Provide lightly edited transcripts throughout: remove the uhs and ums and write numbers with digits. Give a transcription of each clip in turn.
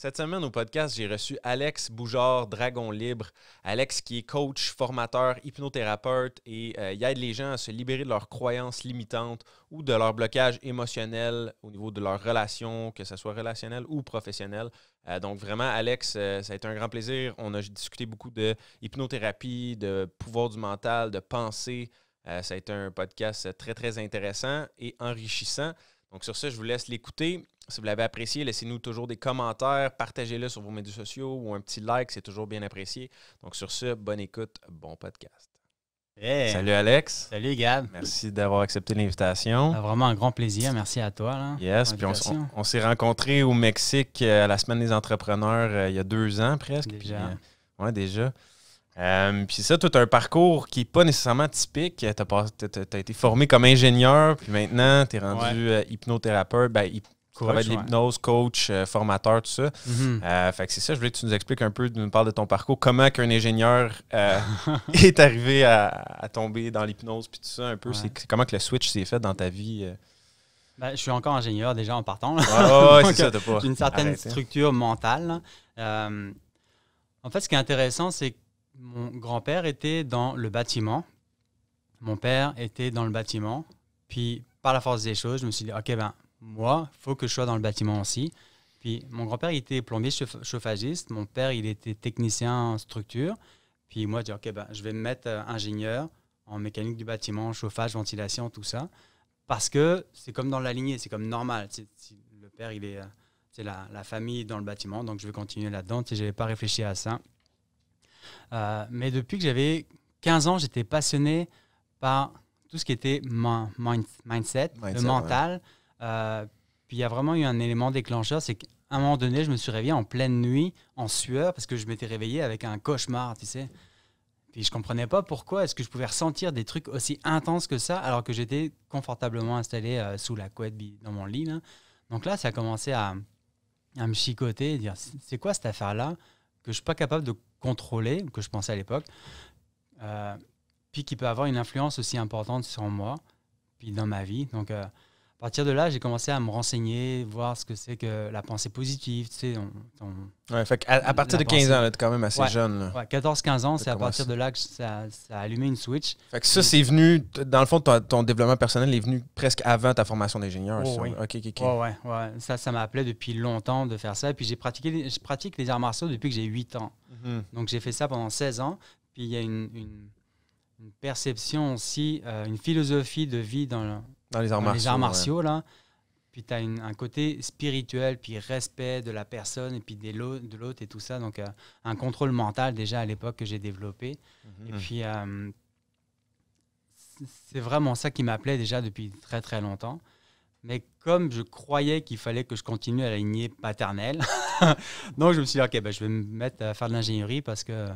Cette semaine au podcast, j'ai reçu Alex Boujard, Dragon Libre. Alex qui est coach, formateur, hypnothérapeute et il aide les gens à se libérer de leurs croyances limitantes ou de leur blocage émotionnel au niveau de leurs relations, que ce soit relationnel ou professionnel. Donc vraiment, Alex, ça a été un grand plaisir. On a discuté beaucoup de hypnothérapie, de pouvoir du mental, de pensée. Ça a été un podcast très, très intéressant et enrichissant. Donc sur ça, je vous laisse l'écouter. Si vous l'avez apprécié, laissez-nous toujours des commentaires, partagez-le sur vos médias sociaux ou un petit like, c'est toujours bien apprécié. Donc sur ce, bonne écoute, bon podcast. Hey. Salut Alex. Salut Gab. Merci d'avoir accepté l'invitation. Vraiment un grand plaisir, merci à toi. Là, yes, puis on s'est rencontrés au Mexique à la Semaine des entrepreneurs il y a 2 ans presque. Déjà. Oui, déjà. Puis ça, tu as un parcours qui n'est pas nécessairement typique. Tu as été formé comme ingénieur, puis maintenant, tu es rendu hypnothérapeute. Tu travailles de l'hypnose, coach, formateur, tout ça. Fait que c'est ça, je voulais que tu nous expliques un peu, nous parles de ton parcours, comment qu'un ingénieur est arrivé à tomber dans l'hypnose, puis tout ça un peu. Ouais. C'est comment que le switch s'est fait dans ta vie? Je suis encore ingénieur déjà en partant. C'est ça, t'as pas. J'ai une certaine structure mentale. En fait, ce qui est intéressant, c'est que mon grand-père était dans le bâtiment. Mon père était dans le bâtiment. Puis, par la force des choses, je me suis dit, OK, moi, il faut que je sois dans le bâtiment aussi. Puis, mon grand-père, il était plombier chauffagiste. Mon père, il était technicien en structure. Puis, moi, j'ai dit, OK, je vais me mettre ingénieur en mécanique du bâtiment, chauffage, ventilation, tout ça. Parce que c'est comme dans la lignée, c'est comme normal. Le père, il est, c'est la famille dans le bâtiment, donc je vais continuer là-dedans. Je n'avais pas réfléchi à ça. Mais depuis que j'avais 15 ans, j'étais passionné par tout ce qui était mindset, le mental. Puis il y a vraiment eu un élément déclencheur, c'est qu'à un moment donné, je me suis réveillé en pleine nuit, en sueur, parce que je m'étais réveillé avec un cauchemar, tu sais. Puis je ne comprenais pas pourquoi est-ce que je pouvais ressentir des trucs aussi intenses que ça, alors que j'étais confortablement installé sous la couette dans mon lit. Là. Donc là, ça a commencé à me chicoter et dire, c'est quoi cette affaire-là que je ne suis pas capable de contrôler, que je pensais à l'époque, puis qui peut avoir une influence aussi importante sur moi, puis dans ma vie. Donc, à partir de là, j'ai commencé à me renseigner, voir ce que c'est que la pensée positive. Tu sais, fait à partir de 15 ans, tu es quand même assez jeune. Ouais, 14-15 ans, c'est à partir de là que ça a allumé une switch. Fait que ça, c'est venu, dans le fond, ton développement personnel est venu presque avant ta formation d'ingénieur. Oui. Ouais. Ça m'appelait depuis longtemps de faire ça. Et puis, je pratique les arts martiaux depuis que j'ai 8 ans. Donc, j'ai fait ça pendant 16 ans. Puis, il y a une perception aussi, une philosophie de vie dans les arts martiaux, là. Puis tu as un côté spirituel, puis respect de la personne et puis de l'autre et tout ça. Donc, un contrôle mental déjà à l'époque que j'ai développé. Et puis, c'est vraiment ça qui m'appelait déjà depuis très, très longtemps. Mais comme je croyais qu'il fallait que je continue à la lignée paternelle, donc je me suis dit, OK, je vais me mettre à faire de l'ingénierie parce que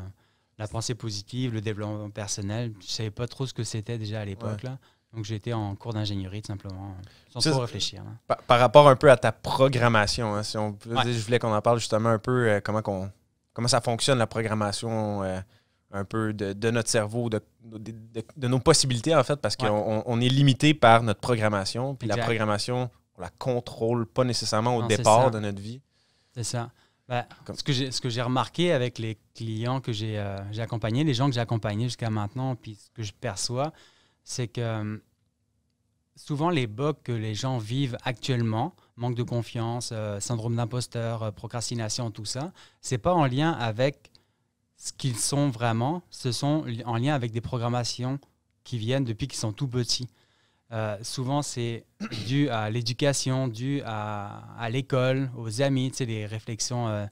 la pensée positive, le développement personnel, je ne savais pas trop ce que c'était déjà à l'époque, là. Donc, j'ai été en cours d'ingénierie, tout simplement, sans trop réfléchir. Par rapport un peu à ta programmation, si on peut dire, je voulais qu'on en parle justement un peu, comment ça fonctionne, la programmation un peu de notre cerveau, de nos possibilités, en fait, parce qu'on est limité par notre programmation. Puis la programmation, on la contrôle pas nécessairement au départ de notre vie. C'est ça. Ce que j'ai remarqué avec les clients que j'ai accompagnés, les gens que j'ai accompagnés jusqu'à maintenant, puis ce que je perçois, c'est que souvent les bugs que les gens vivent actuellement, manque de confiance, syndrome d'imposteur, procrastination, tout ça, c'est pas en lien avec ce qu'ils sont vraiment, ce sont en lien avec des programmations qui viennent depuis qu'ils sont tout petits. Souvent, c'est dû à l'éducation, dû à l'école, aux amis, tu sais, les réflexions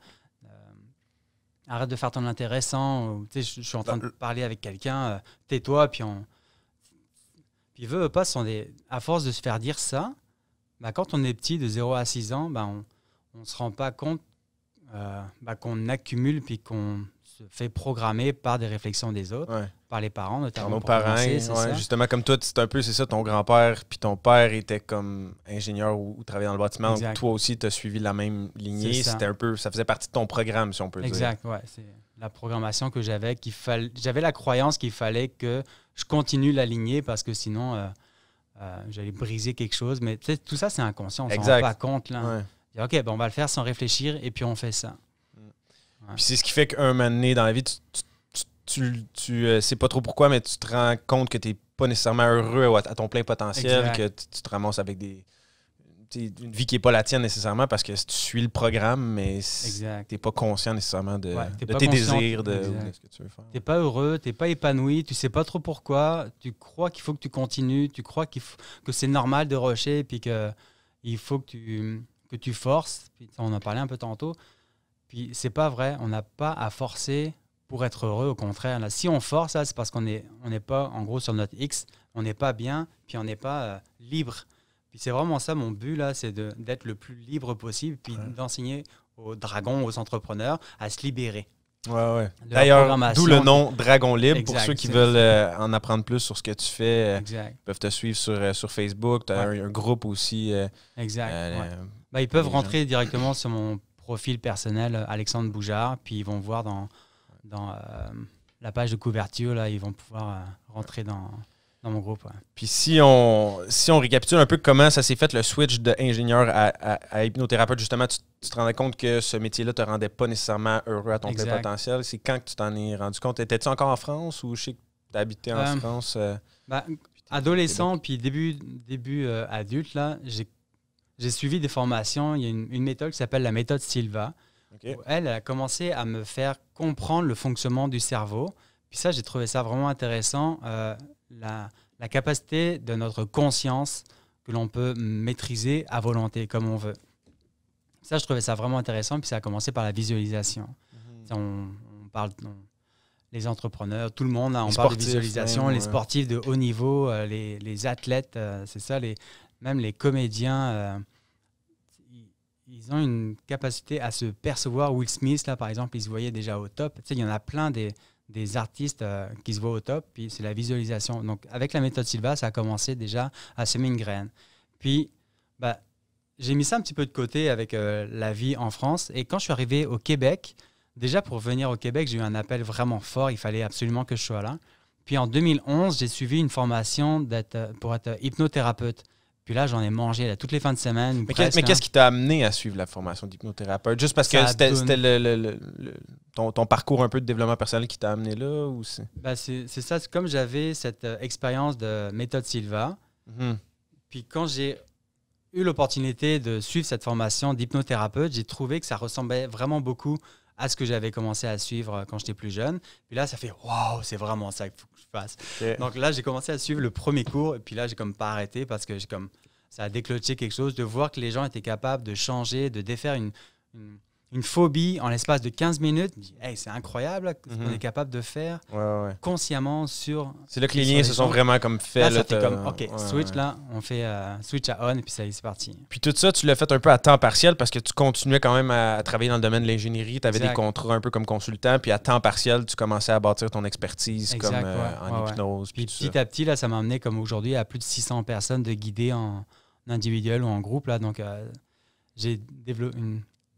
arrête de faire ton intéressant, tu sais, je suis en train de parler avec quelqu'un, tais-toi, puis Puis, veut pas, à force de se faire dire ça, quand on est petit, de 0 à 6 ans, on ne se rend pas compte qu'on accumule puis qu'on se fait programmer par des réflexions des autres, par les parents notamment. Nos parents, justement, comme toi, c'est ça, ton grand-père puis ton père était comme ingénieur ou travaillait dans le bâtiment. Donc, toi aussi, tu as suivi la même lignée. C'était ça faisait partie de ton programme, si on peut dire. Exact, oui. C'est la programmation que j'avais, j'avais la croyance qu'il fallait que je continue la lignée parce que sinon, j'allais briser quelque chose. Mais tout ça, c'est inconscient. On ne s'en rend pas compte. Là. Puis, OK, ben, on va le faire sans réfléchir et puis on fait ça. Ouais. Puis c'est ce qui fait qu'un moment donné dans la vie, tu sais pas trop pourquoi, mais tu te rends compte que tu n'es pas nécessairement heureux à ton plein potentiel, que tu te ramasses avec une vie qui n'est pas la tienne nécessairement parce que tu suis le programme, mais tu n'es pas conscient nécessairement de tes désirs, de ce que tu veux faire. Tu n'es pas heureux, tu n'es pas épanoui, tu ne sais pas trop pourquoi, tu crois qu'il faut que tu continues, tu crois que c'est normal de rusher, puis qu'il faut que tu forces. Puis, on en parlait un peu tantôt. Puis c'est pas vrai, on n'a pas à forcer pour être heureux, au contraire. Là, si on force, là, c'est parce qu'on n'est pas, en gros, sur notre X, on n'est pas bien, puis on n'est pas libre. Puis c'est vraiment ça mon but, là, c'est d'être le plus libre possible, puis d'enseigner aux dragons, aux entrepreneurs à se libérer. Ouais. D'ailleurs, d'où le nom Dragon Libre. Pour ceux qui veulent en apprendre plus sur ce que tu fais, ils peuvent te suivre sur Facebook. Tu as un groupe aussi. Ils peuvent rentrer directement sur mon profil personnel, Alexandre Boujard, puis ils vont voir dans la page de couverture, là, ils vont pouvoir rentrer dans mon groupe. Ouais. Puis si on récapitule un peu comment ça s'est fait, le switch d'ingénieur à hypnothérapeute, justement, tu te rendais compte que ce métier-là ne te rendait pas nécessairement heureux à ton plein potentiel. C'est quand que tu t'en es rendu compte? Étais-tu encore en France ou je sais que tu as habité en France? Adolescent, puis début adulte, là, j'ai suivi des formations. Il y a une méthode qui s'appelle la méthode Silva. Okay. Elle a commencé à me faire comprendre le fonctionnement du cerveau. Puis ça, j'ai trouvé ça vraiment intéressant. La capacité de notre conscience que l'on peut maîtriser à volonté, comme on veut. Ça, je trouvais ça vraiment intéressant. Puis ça a commencé par la visualisation. On parle... les entrepreneurs, tout le monde, là, on parle de visualisation. Les sportifs de haut niveau, les athlètes, c'est ça, même les comédiens, ils ont une capacité à se percevoir. Will Smith, là, par exemple, il se voyait déjà au top. Tu sais, il y en a plein des artistes qui se voient au top, puis c'est la visualisation. Donc, avec la méthode Silva, ça a commencé déjà à semer une graine. Puis, j'ai mis ça un petit peu de côté avec la vie en France. Et quand je suis arrivé au Québec, déjà pour venir au Québec, j'ai eu un appel vraiment fort. Il fallait absolument que je sois là. Puis en 2011, j'ai suivi une formation pour être hypnothérapeute. Puis là, j'en ai mangé là, toutes les fins de semaine. Mais qu'est-ce qui t'a amené à suivre la formation d'hypnothérapeute? Juste parce que c'était ton parcours un peu de développement personnel qui t'a amené là? Ou c'est ça. C'est comme j'avais cette expérience de méthode Silva. Puis quand j'ai eu l'opportunité de suivre cette formation d'hypnothérapeute, j'ai trouvé que ça ressemblait vraiment beaucoup à ce que j'avais commencé à suivre quand j'étais plus jeune. Puis là, ça fait « Wow, c'est vraiment ça qu'il faut que je fasse. Okay. » Donc là, j'ai commencé à suivre le premier cours. Et puis là, j'ai comme pas arrêté parce que ça a déclenché quelque chose de voir que les gens étaient capables de changer, de défaire une phobie en l'espace de 15 minutes. Je me dis, hey, c'est incroyable ce qu'on est capable de faire consciemment sur... C'est là que les liens se sont vraiment comme faits. Là, ça fait comme, OK, switch là, on fait switch à on et puis ça y est, c'est parti. Puis tout ça, tu l'as fait un peu à temps partiel parce que tu continuais quand même à travailler dans le domaine de l'ingénierie. Tu avais des contrats un peu comme consultant. Puis à temps partiel, tu commençais à bâtir ton expertise en hypnose. Puis petit à petit, là, ça m'a amené comme aujourd'hui à plus de 600 personnes de guider en individuel ou en groupe. Là, donc, j'ai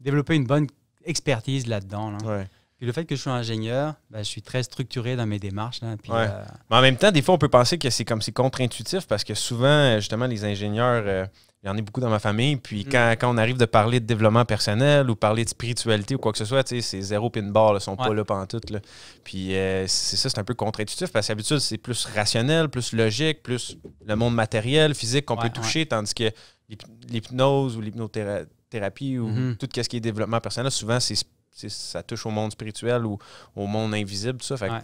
développer une bonne expertise là-dedans. Là. Ouais. Puis le fait que je sois ingénieur, je suis très structuré dans mes démarches. Là, puis, Mais en même temps, des fois, on peut penser que c'est contre-intuitif parce que souvent, justement, les ingénieurs, il y en a beaucoup dans ma famille. Puis quand on arrive de parler de développement personnel ou parler de spiritualité ou quoi que ce soit, c'est zéro pin bar, ils sont pas là pantoute. Là. Puis c'est un peu contre-intuitif parce que d'habitude, c'est plus rationnel, plus logique, plus le monde matériel, physique qu'on peut toucher, tandis que l'hypnose ou l'hypnothérapie ou tout ce qui est développement personnel, souvent, ça touche au monde spirituel ou au monde invisible, tout ça. Fait que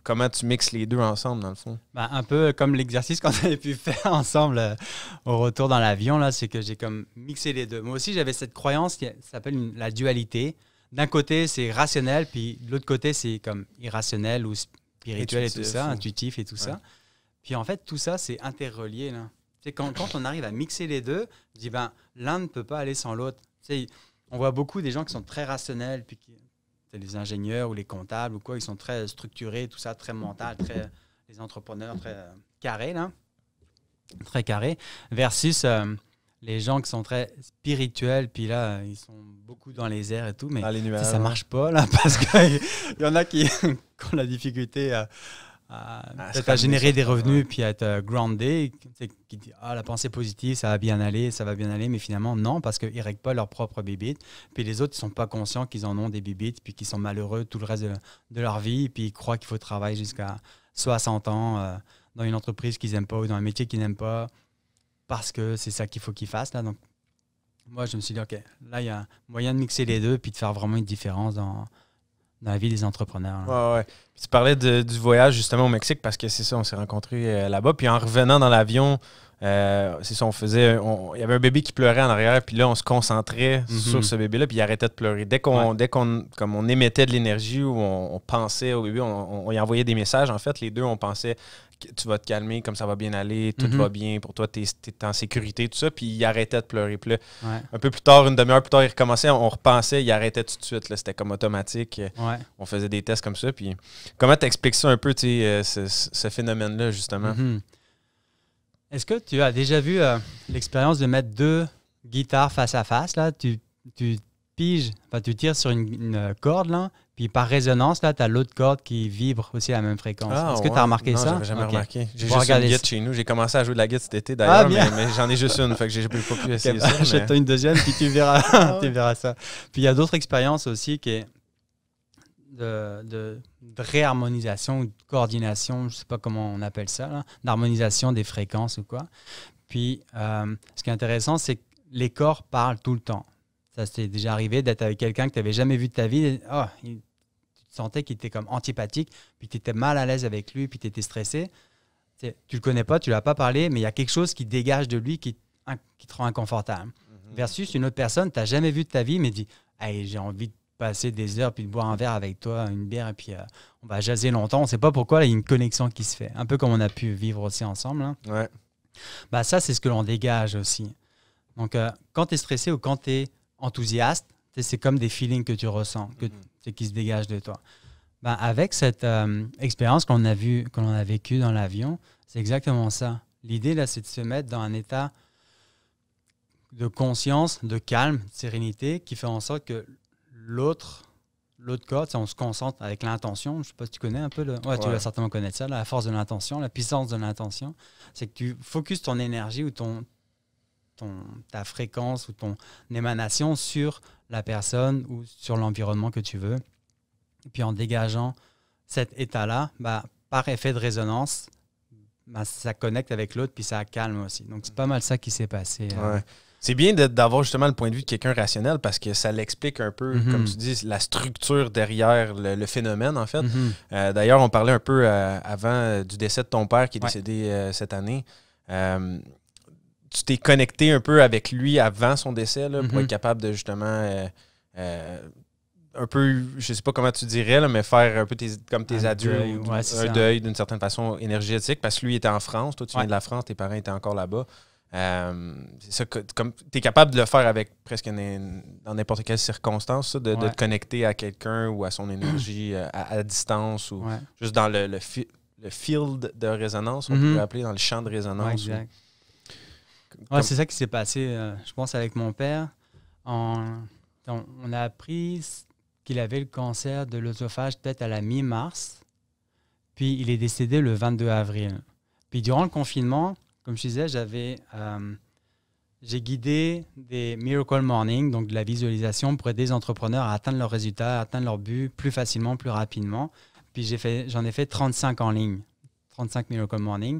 comment tu mixes les deux ensemble, dans le fond? Un peu comme l'exercice qu'on avait pu faire ensemble au retour dans l'avion, là, c'est que j'ai comme mixé les deux. Moi aussi, j'avais cette croyance qui s'appelle la dualité. D'un côté, c'est rationnel, puis de l'autre côté, c'est comme irrationnel ou spirituel intuitif, et tout ça, intuitif et tout ça. Puis en fait, tout ça, c'est interrelié, là. Quand on arrive à mixer les deux, je dis l'un ne peut pas aller sans l'autre. On voit beaucoup des gens qui sont très rationnels, puis les ingénieurs ou les comptables ou quoi, ils sont très structurés, tout ça, très mental, les entrepreneurs très carrés, là, très carrés, versus les gens qui sont très spirituels, puis là, ils sont beaucoup dans les airs et tout, mais ça marche pas, là, parce qu'il y en a qui ont la difficulté peut-être à générer des revenus, puis à être groundé, qui dit la pensée positive, ça va bien aller, mais finalement, non, parce qu'ils ne règlent pas leurs propres bibites. Puis les autres, ils ne sont pas conscients qu'ils en ont des bibites, puis qu'ils sont malheureux tout le reste de leur vie, puis ils croient qu'il faut travailler jusqu'à 60 ans dans une entreprise qu'ils n'aiment pas ou dans un métier qu'ils n'aiment pas, parce que c'est ça qu'il faut qu'ils fassent. Là. Donc, moi, je me suis dit, OK, là, il y a moyen de mixer les deux, puis de faire vraiment une différence dans la vie des entrepreneurs. Ouais. Tu parlais du voyage justement au Mexique parce que c'est ça, on s'est rencontrés là-bas. Puis en revenant dans l'avion, c'est ça, il y avait un bébé qui pleurait en arrière, puis là, on se concentrait sur ce bébé-là, puis il arrêtait de pleurer. Dès qu'on comme on émettait de l'énergie ou on pensait au bébé, on y envoyait des messages. En fait, les deux, on pensait tu vas te calmer, comme ça va bien aller, tout va bien pour toi, t'es en sécurité, tout ça. Puis il arrêtait de pleurer. Puis là, un peu plus tard, une demi-heure plus tard, il recommençait, on repensait, il arrêtait tout de suite. Là, c'était comme automatique. On faisait des tests comme ça. Puis comment t'expliques ça un peu, ce phénomène-là, justement? Est-ce que tu as déjà vu l'expérience de mettre deux guitares face à face? Là, tu piges, tu tires sur une corde, là, puis par résonance, là, tu as l'autre corde qui vibre aussi à la même fréquence. Est-ce que tu as remarqué ça? Non, j'avais jamais remarqué. J'ai juste une guitare chez nous. J'ai commencé à jouer de la guitare cet été, d'ailleurs, mais j'en ai juste une, fait que j'ai pas pu essayer ça. Achète-toi une deuxième, puis tu verras, tu verras ça. Puis il y a d'autres expériences aussi qui est de réharmonisation ou de coordination, je ne sais pas comment on appelle ça, d'harmonisation des fréquences ou quoi. Puis, ce qui est intéressant, c'est que les corps parlent tout le temps. Ça t'est déjà arrivé d'être avec quelqu'un que tu n'avais jamais vu de ta vie. Tu te sentais qu'il était comme antipathique, puis tu étais mal à l'aise avec lui, puis tu étais stressé. Tu ne le connais pas, tu ne lui as pas parlé, mais il y a quelque chose qui dégage de lui qui te rend inconfortable. Versus une autre personne, tu n'as jamais vu de ta vie, mais dit hey, j'ai envie de passer des heures, puis de boire un verre avec toi, une bière, et puis on va jaser longtemps. On ne sait pas pourquoi, là, il y a une connexion qui se fait. Un peu comme on a pu vivre aussi ensemble. Hein. Ouais. Ça, c'est ce que l'on dégage aussi. Donc, quand tu es stressé ou quand tu es enthousiaste, c'est comme des feelings que tu ressens, qui se dégagent de toi. Avec cette expérience qu'on a vécue dans l'avion, c'est exactement ça. L'idée, là, c'est de se mettre dans un état de conscience, de calme, de sérénité, qui fait en sorte que l'autre corde, on se concentre avec l'intention. Je ne sais pas si tu connais un peu. Tu vas certainement connaître ça, la force de l'intention, la puissance de l'intention. C'est que tu focuses ton énergie ou ta fréquence ou ton émanation sur la personne ou sur l'environnement que tu veux. Et puis en dégageant cet état-là, par effet de résonance, ça connecte avec l'autre puis ça calme aussi. Donc c'est pas mal ça qui s'est passé. C'est bien d'avoir justement le point de vue de quelqu'un rationnel parce que ça l'explique un peu, comme tu dis, la structure derrière le phénomène, en fait. D'ailleurs, on parlait un peu avant du décès de ton père qui est décédé cette année. Tu t'es connecté un peu avec lui avant son décès là, pour être capable de justement un peu, je sais pas comment tu dirais, là, mais faire un peu tes adieux, un deuil d'une certaine façon énergétique parce que lui était en France, toi tu viens de la France, tes parents étaient encore là-bas. C'est ça, comme tu es capable de le faire avec presque dans n'importe quelle circonstance, ça, de te connecter à quelqu'un ou à son énergie à distance ou juste dans le field de résonance, on pourrait appeler dans le champ de résonance. Exact. C'est ça qui s'est passé, je pense, avec mon père. On a appris qu'il avait le cancer de l'œsophage peut-être à la mi-mars, puis il est décédé le 22 avril. Puis durant le confinement, comme je disais, j'ai guidé des Miracle Morning, donc de la visualisation pour aider les entrepreneurs à atteindre leurs résultats, à atteindre leurs buts plus facilement, plus rapidement. Puis j'en ai fait 35 en ligne, 35 Miracle Morning.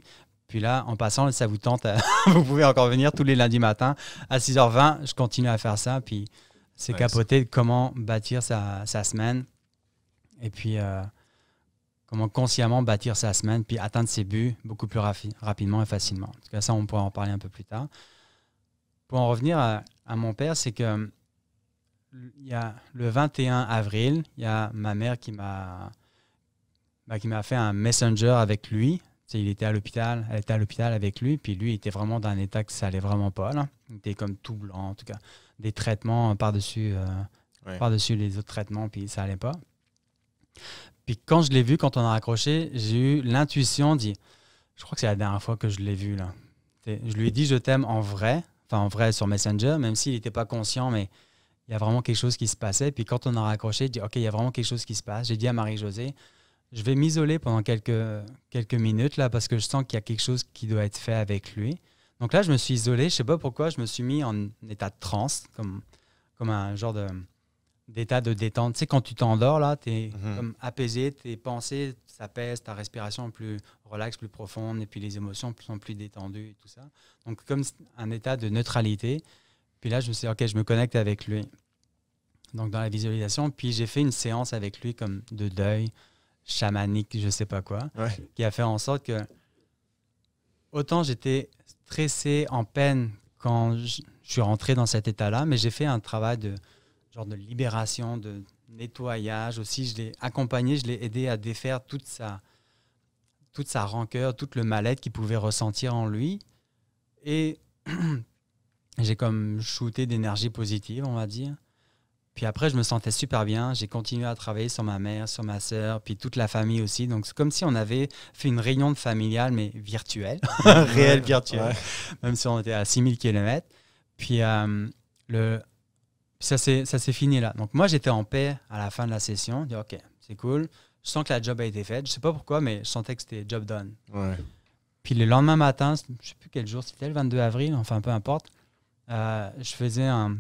Puis là, en passant, ça vous tente, vous pouvez encore venir tous les lundis matins à 6h20. Je continue à faire ça. Puis c'est capoter comment bâtir sa semaine. Et puis comment consciemment bâtir sa semaine, puis atteindre ses buts beaucoup plus rapidement et facilement. En tout cas, ça, on pourra en parler un peu plus tard. Pour en revenir à mon père, c'est que il y a le 21 avril, il y a ma mère qui m'a fait un messenger avec lui. Il était à l'hôpital, elle était à l'hôpital avec lui, puis lui, il était vraiment dans un état que ça allait vraiment pas. Là. Il était comme tout blanc, en tout cas. Des traitements par-dessus les autres traitements, puis ça allait pas. Puis quand je l'ai vu, quand on a raccroché, j'ai eu l'intuition je crois que c'est la dernière fois que je l'ai vu. Là. Je lui ai dit « je t'aime » en vrai sur Messenger, même s'il n'était pas conscient, mais il y a vraiment quelque chose qui se passait. Puis quand on a raccroché, j'ai dit « OK, il y a vraiment quelque chose qui se passe ». J'ai dit à Marie-Josée, je vais m'isoler pendant quelques minutes là parce que je sens qu'il y a quelque chose qui doit être fait avec lui. Donc là, je me suis isolé. Je sais pas pourquoi, je me suis mis en état de transe, comme un genre d'état de détente. Tu sais, quand tu t'endors, là, tu es comme apaisé, tes pensées s'apaisent, ta respiration est plus relaxe, plus profonde, et puis les émotions sont plus détendues et tout ça. Donc, comme un état de neutralité. Puis là, je me suis dit, OK, je me connecte avec lui. Donc, dans la visualisation, puis j'ai fait une séance avec lui comme de deuil chamanique, je sais pas quoi, qui a fait en sorte que autant j'étais stressé, en peine quand je suis rentré dans cet état-là, mais j'ai fait un travail de genre de libération, de nettoyage aussi. Je l'ai accompagné, je l'ai aidé à défaire toute sa rancœur, tout le mal-être qu'il pouvait ressentir en lui. Et j'ai comme shooté d'énergie positive, on va dire. Puis après, je me sentais super bien. J'ai continué à travailler sur ma mère, sur ma sœur, puis toute la famille aussi. Donc, c'est comme si on avait fait une réunion familiale, mais virtuelle, réelle virtuelle, même si on était à 6000 km. Puis, ça s'est fini là. Donc, moi, j'étais en paix à la fin de la session. Je dis, OK, c'est cool. Je sens que la job a été faite. Je ne sais pas pourquoi, mais je sentais que c'était job done. Ouais. Puis, le lendemain matin, je ne sais plus quel jour c'était, le 22 avril, enfin, peu importe, je faisais un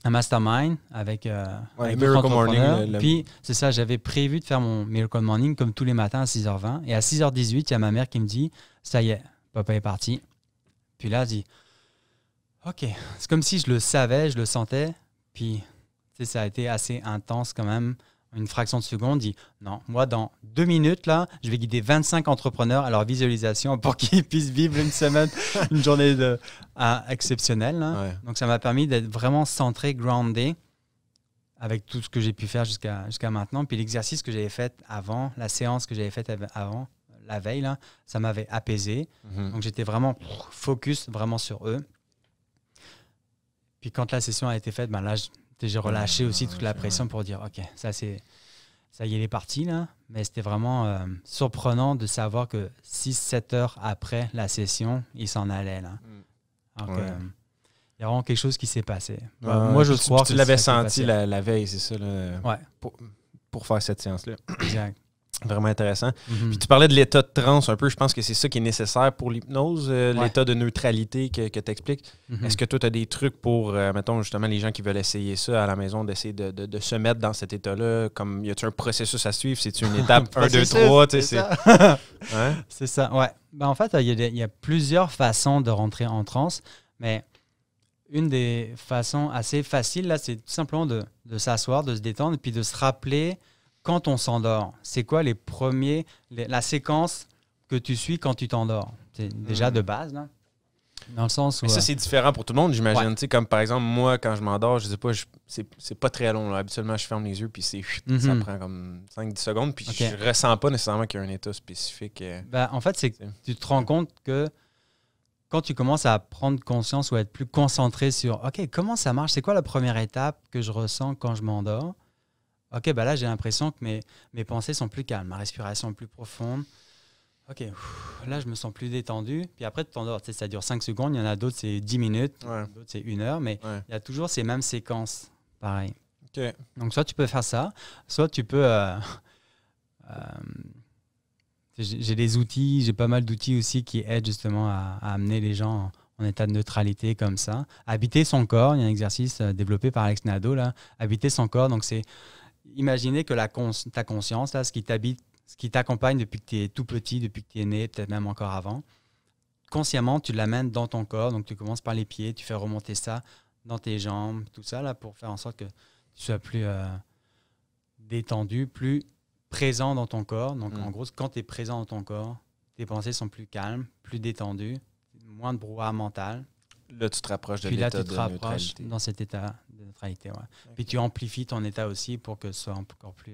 mastermind avec Miracle Morning. Puis, c'est ça, j'avais prévu de faire mon Miracle Morning comme tous les matins à 6h20. Et à 6h18, il y a ma mère qui me dit, ça y est, papa est parti. Puis là, elle dit, OK. C'est comme si je le savais, je le sentais. Puis, ça a été assez intense quand même. Une fraction de seconde, dit, non, moi, dans 2 minutes, là, je vais guider 25 entrepreneurs à leur visualisation pour qu'ils puissent vivre une semaine, une journée exceptionnelle. Là. Ouais. Donc, ça m'a permis d'être vraiment centré, groundé, avec tout ce que j'ai pu faire jusqu'à maintenant. Puis l'exercice que j'avais fait avant, la séance que j'avais faite avant, la veille, là, ça m'avait apaisé. Donc, j'étais vraiment focus, vraiment sur eux. Puis quand la session a été faite, ben là, j'ai relâché aussi toute la pression pour dire, OK, ça y est, il est parti, là. Mais c'était vraiment surprenant de savoir que 6-7 heures après la session, il s'en allait, là. Donc, il y a vraiment quelque chose qui s'est passé. Moi, je crois que tu l'avais senti la veille, c'est ça, là, pour faire cette séance-là. Exact. Vraiment intéressant. Puis tu parlais de l'état de transe un peu. Je pense que c'est ça qui est nécessaire pour l'hypnose, l'état de neutralité que tu expliques. Est-ce que toi, tu as des trucs pour, mettons, justement, les gens qui veulent essayer ça à la maison, d'essayer de se mettre dans cet état-là? Comme, y a-tu un processus à suivre? C'est-tu une étape 1, 2, 3? C'est ça. C'est ça, ouais. Ben, en fait, il y a plusieurs façons de rentrer en transe, mais une des façons assez faciles, là, c'est tout simplement de s'asseoir, de se détendre, et puis de se rappeler quand on s'endort, c'est quoi la séquence que tu suis quand tu t'endors? C'est déjà de base, là. Dans le sens où... Mais ça, c'est différent pour tout le monde, j'imagine. Tu sais, comme par exemple, moi, quand je m'endors, je sais pas, c'est pas très long. Là. Habituellement, je ferme les yeux, puis ça prend comme 5-10 secondes, puis je ressens pas nécessairement qu'il y a un état spécifique. Ben, en fait, c'est que tu te rends compte que quand tu commences à prendre conscience ou à être plus concentré sur « OK, comment ça marche? C'est quoi la première étape que je ressens quand je m'endors? » OK, ben là, j'ai l'impression que mes pensées sont plus calmes, ma respiration est plus profonde. OK, là, je me sens plus détendu. Puis après, tu t'endors. Tu sais, ça dure 5 secondes. Il y en a d'autres, c'est 10 minutes. D'autres, c'est 1 heure. Mais il y a toujours ces mêmes séquences. Pareil. Okay. Donc, soit tu peux faire ça, soit tu peux... j'ai des outils, j'ai pas mal d'outils aussi qui aident justement à amener les gens en état de neutralité comme ça. Habiter son corps, il y a un exercice développé par Alex Nadeau, là. Habiter son corps, donc c'est... Imaginez que ta conscience, là, ce qui t'accompagne depuis que tu es tout petit, depuis que tu es né, peut-être même encore avant, consciemment, tu l'amènes dans ton corps. Donc, tu commences par les pieds, tu fais remonter ça dans tes jambes, tout ça, là, pour faire en sorte que tu sois plus détendu, plus présent dans ton corps. Donc, en gros, quand tu es présent dans ton corps, tes pensées sont plus calmes, plus détendues, moins de brouhaha mental. Là, tu te rapproches de l'état de neutralité. Puis là, tu te rapproches dans cet état de neutralité, ouais. Okay. Puis tu amplifies ton état aussi pour que ce soit encore plus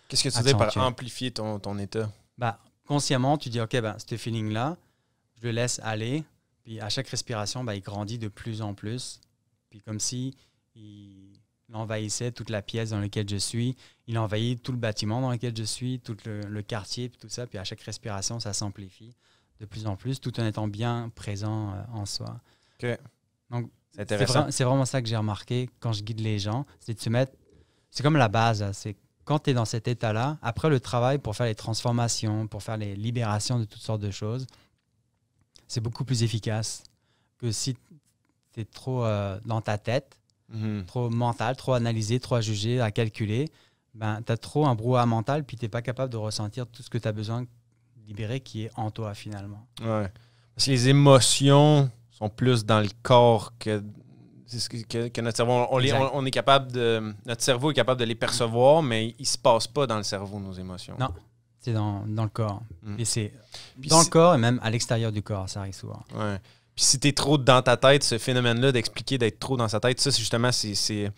Qu'est-ce que tu dis par amplifier ton état? Ben, consciemment, tu dis, OK, ben, ce feeling-là, je le laisse aller. Puis à chaque respiration, ben, il grandit de plus en plus. Puis comme si il envahissait toute la pièce dans laquelle je suis. Il envahit tout le bâtiment dans lequel je suis, tout le quartier, puis tout ça. Puis à chaque respiration, ça s'amplifie de plus en plus, tout en étant bien présent en soi. OK. Donc, c'est intéressant. C'est vraiment ça que j'ai remarqué quand je guide les gens. C'est de se mettre... C'est comme la base, là. C'est quand tu es dans cet état-là, après le travail pour faire les transformations, pour faire les libérations de toutes sortes de choses, c'est beaucoup plus efficace que si tu es trop dans ta tête, trop mental, trop analysé, trop à juger, à calculer. Ben, tu as trop un brouhaha mental, puis tu n'es pas capable de ressentir tout ce que tu as besoin de libérer qui est en toi finalement. Ouais. Parce que les émotions sont plus dans le corps que notre cerveau. On est capable notre cerveau est capable de les percevoir, mais il ne se passe pas dans le cerveau, nos émotions. Non, c'est dans le corps. Et c'est dans le corps et même à l'extérieur du corps, ça arrive souvent. Ouais. Puis si tu es trop dans ta tête, ce phénomène-là d'expliquer d'être trop dans sa tête, ça, c'est justement, c'est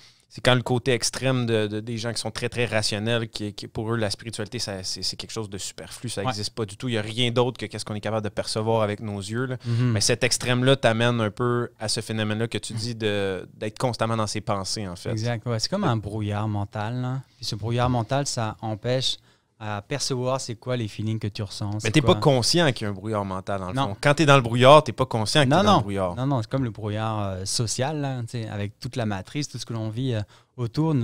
quand le côté extrême des gens qui sont très, très rationnels, qui pour eux, la spiritualité, c'est quelque chose de superflu. Ça n'existe pas du tout. Il n'y a rien d'autre que qu'est-ce qu'on est capable de percevoir avec nos yeux. Là. Mais cet extrême-là t'amène un peu à ce phénomène-là que tu dis d'être constamment dans ses pensées, en fait. Exact. Ouais, c'est comme un brouillard mental. Là. Puis ce brouillard mental, ça empêche à percevoir c'est quoi les feelings que tu ressens. Mais tu n'es pas conscient qu'il y a un brouillard mental, dans le fond. Quand tu es dans le brouillard, tu n'es pas conscient que tu es dans le brouillard. Non, c'est comme le brouillard social, là, avec toute la matrice, tout ce que l'on vit autour.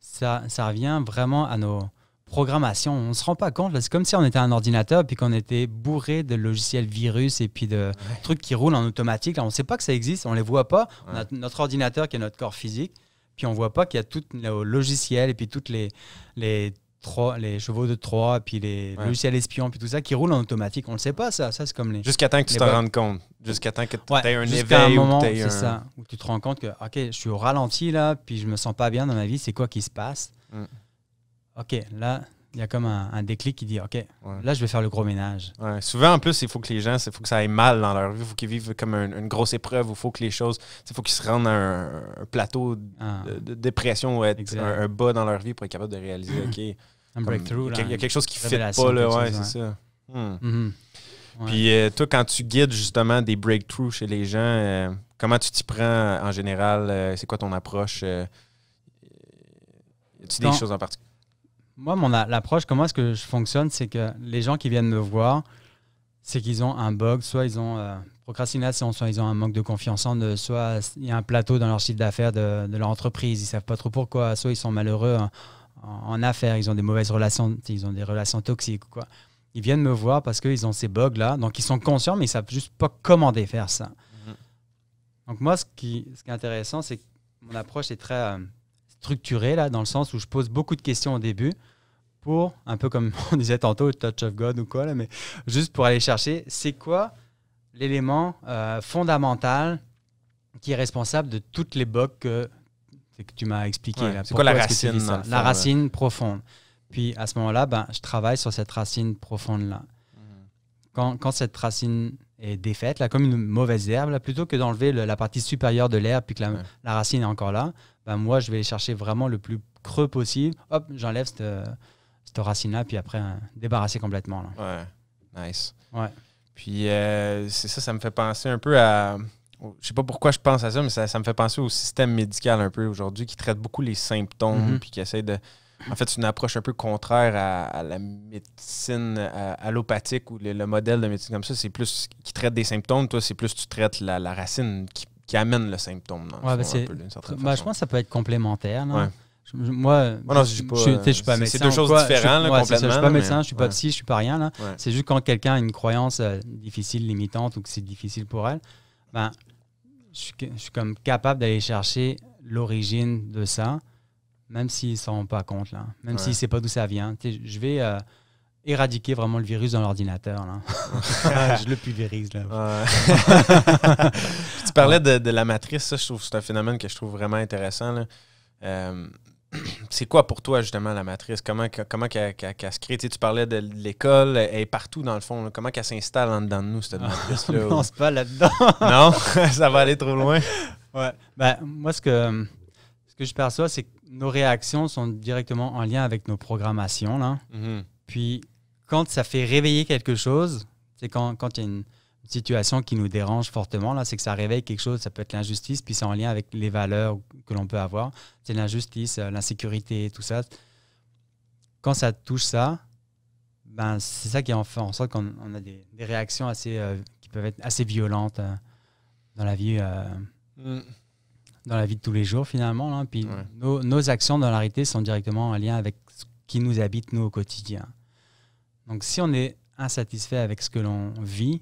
Ça revient vraiment à nos programmations. On ne se rend pas compte. C'est comme si on était un ordinateur puis qu'on était bourré de logiciels virus et puis de trucs qui roulent en automatique. Là, on ne sait pas que ça existe, on ne les voit pas. On a notre ordinateur qui est notre corps physique, puis on ne voit pas qu'il y a tout le logiciel et puis toutes les chevaux de Troie, puis les logiciels espions, puis tout ça qui roulent en automatique. On ne le sait pas, ça. Ça, c'est comme les... Jusqu'à temps que tu t'en rendes compte. Jusqu'à temps que tu aies un jusqu'à éveil. Un moment, c'est ça, où tu te rends compte que, OK, je suis au ralenti, là, puis je me sens pas bien dans ma vie. C'est quoi qui se passe? OK, là, il y a comme un déclic qui dit, OK, là, je vais faire le gros ménage. Ouais. Souvent, en plus, il faut que les gens, faut que ça aille mal dans leur vie. Il faut qu'ils vivent comme une grosse épreuve. Il faut que les choses, il faut qu'ils se rendent à un plateau de dépression ou un bas dans leur vie pour être capable de réaliser, OK, un breakthrough. Il y a quelque chose qui ne fit pas, là. Ouais, c'est ça. Puis toi, quand tu guides justement des breakthroughs chez les gens, comment tu t'y prends en général? C'est quoi ton approche? Y a-t-il des choses en particulier? Moi, l'approche, comment est-ce que je fonctionne, c'est que les gens qui viennent me voir, c'est qu'ils ont un bug, soit ils ont procrastination, soit ils ont un manque de confiance en eux, soit il y a un plateau dans leur chiffre d'affaires de leur entreprise, ils ne savent pas trop pourquoi, soit ils sont malheureux en affaires, ils ont des mauvaises relations, ils ont des relations toxiques ou quoi. Ils viennent me voir parce qu'ils ont ces bugs-là, donc ils sont conscients, mais ils ne savent juste pas comment défaire ça. Donc moi, ce qui est intéressant, c'est que mon approche est très structurée, là, dans le sens où je pose beaucoup de questions au début pour, un peu comme on disait tantôt, touch of God ou quoi, là, mais juste pour aller chercher, c'est quoi l'élément fondamental qui est responsable de toutes les bugs que tu m'as expliqué. C'est quoi la racine? La racine profonde. Puis à ce moment-là, je travaille sur cette racine profonde-là. Quand cette racine est défaite, là, comme une mauvaise herbe, là, plutôt que d'enlever la partie supérieure de l'herbe puis que la racine est encore là, moi, je vais chercher vraiment le plus creux possible. Hop, j'enlève cette racine-là, puis après, débarrasser complètement. Là. Ouais, nice. Ouais. Puis c'est ça me fait penser un peu à... Je sais pas pourquoi je pense à ça, mais ça me fait penser au système médical un peu aujourd'hui qui traite beaucoup les symptômes puis qui essaie de... En fait, c'est une approche un peu contraire à la médecine allopathique ou le modèle de médecine comme ça. C'est plus qui traite des symptômes. Toi, c'est plus tu traites la racine qui amène le symptôme. Je pense que ça peut être complémentaire. Là. Ouais. Moi, je suis pas médecin. C'est deux choses différentes, complètement. Je suis pas médecin, je suis pas psy, je suis pas rien. Là. Ouais. C'est juste quand quelqu'un a une croyance difficile, limitante ou que c'est difficile pour elle, je suis comme capable d'aller chercher l'origine de ça, même s'ils ne s'en rendent pas compte, là. Même s'ils ne savent pas d'où ça vient. Je vais éradiquer vraiment le virus dans l'ordinateur. Là. Je le pulvérise. Là. Tu parlais de la matrice, ça, je trouve que c'est un phénomène que je trouve vraiment intéressant. Là. C'est quoi pour toi, justement, la matrice? Comment qu'elle se crée? Tu parlais de l'école, elle est partout, dans le fond. Là. Comment qu'elle s'installe en dedans de nous, cette matrice-là? Non, c'est pas là-dedans. Non? Ça va aller trop loin? Ouais. Moi, ce que je perçois, c'est que nos réactions sont directement en lien avec nos programmations. Là. Puis, quand ça fait réveiller quelque chose, c'est quand il y a une situation qui nous dérange fortement, là, c'est que ça réveille quelque chose, ça peut être l'injustice, puis c'est en lien avec les valeurs que l'on peut avoir. C'est l'injustice, l'insécurité, tout ça. Quand ça touche ça, c'est ça qui fait en sorte qu'on a des réactions qui peuvent être assez violentes dans la vie de tous les jours, finalement. Là. Puis nos actions dans la réalité sont directement en lien avec qui nous habite, nous, au quotidien. Donc, si on est insatisfait avec ce que l'on vit,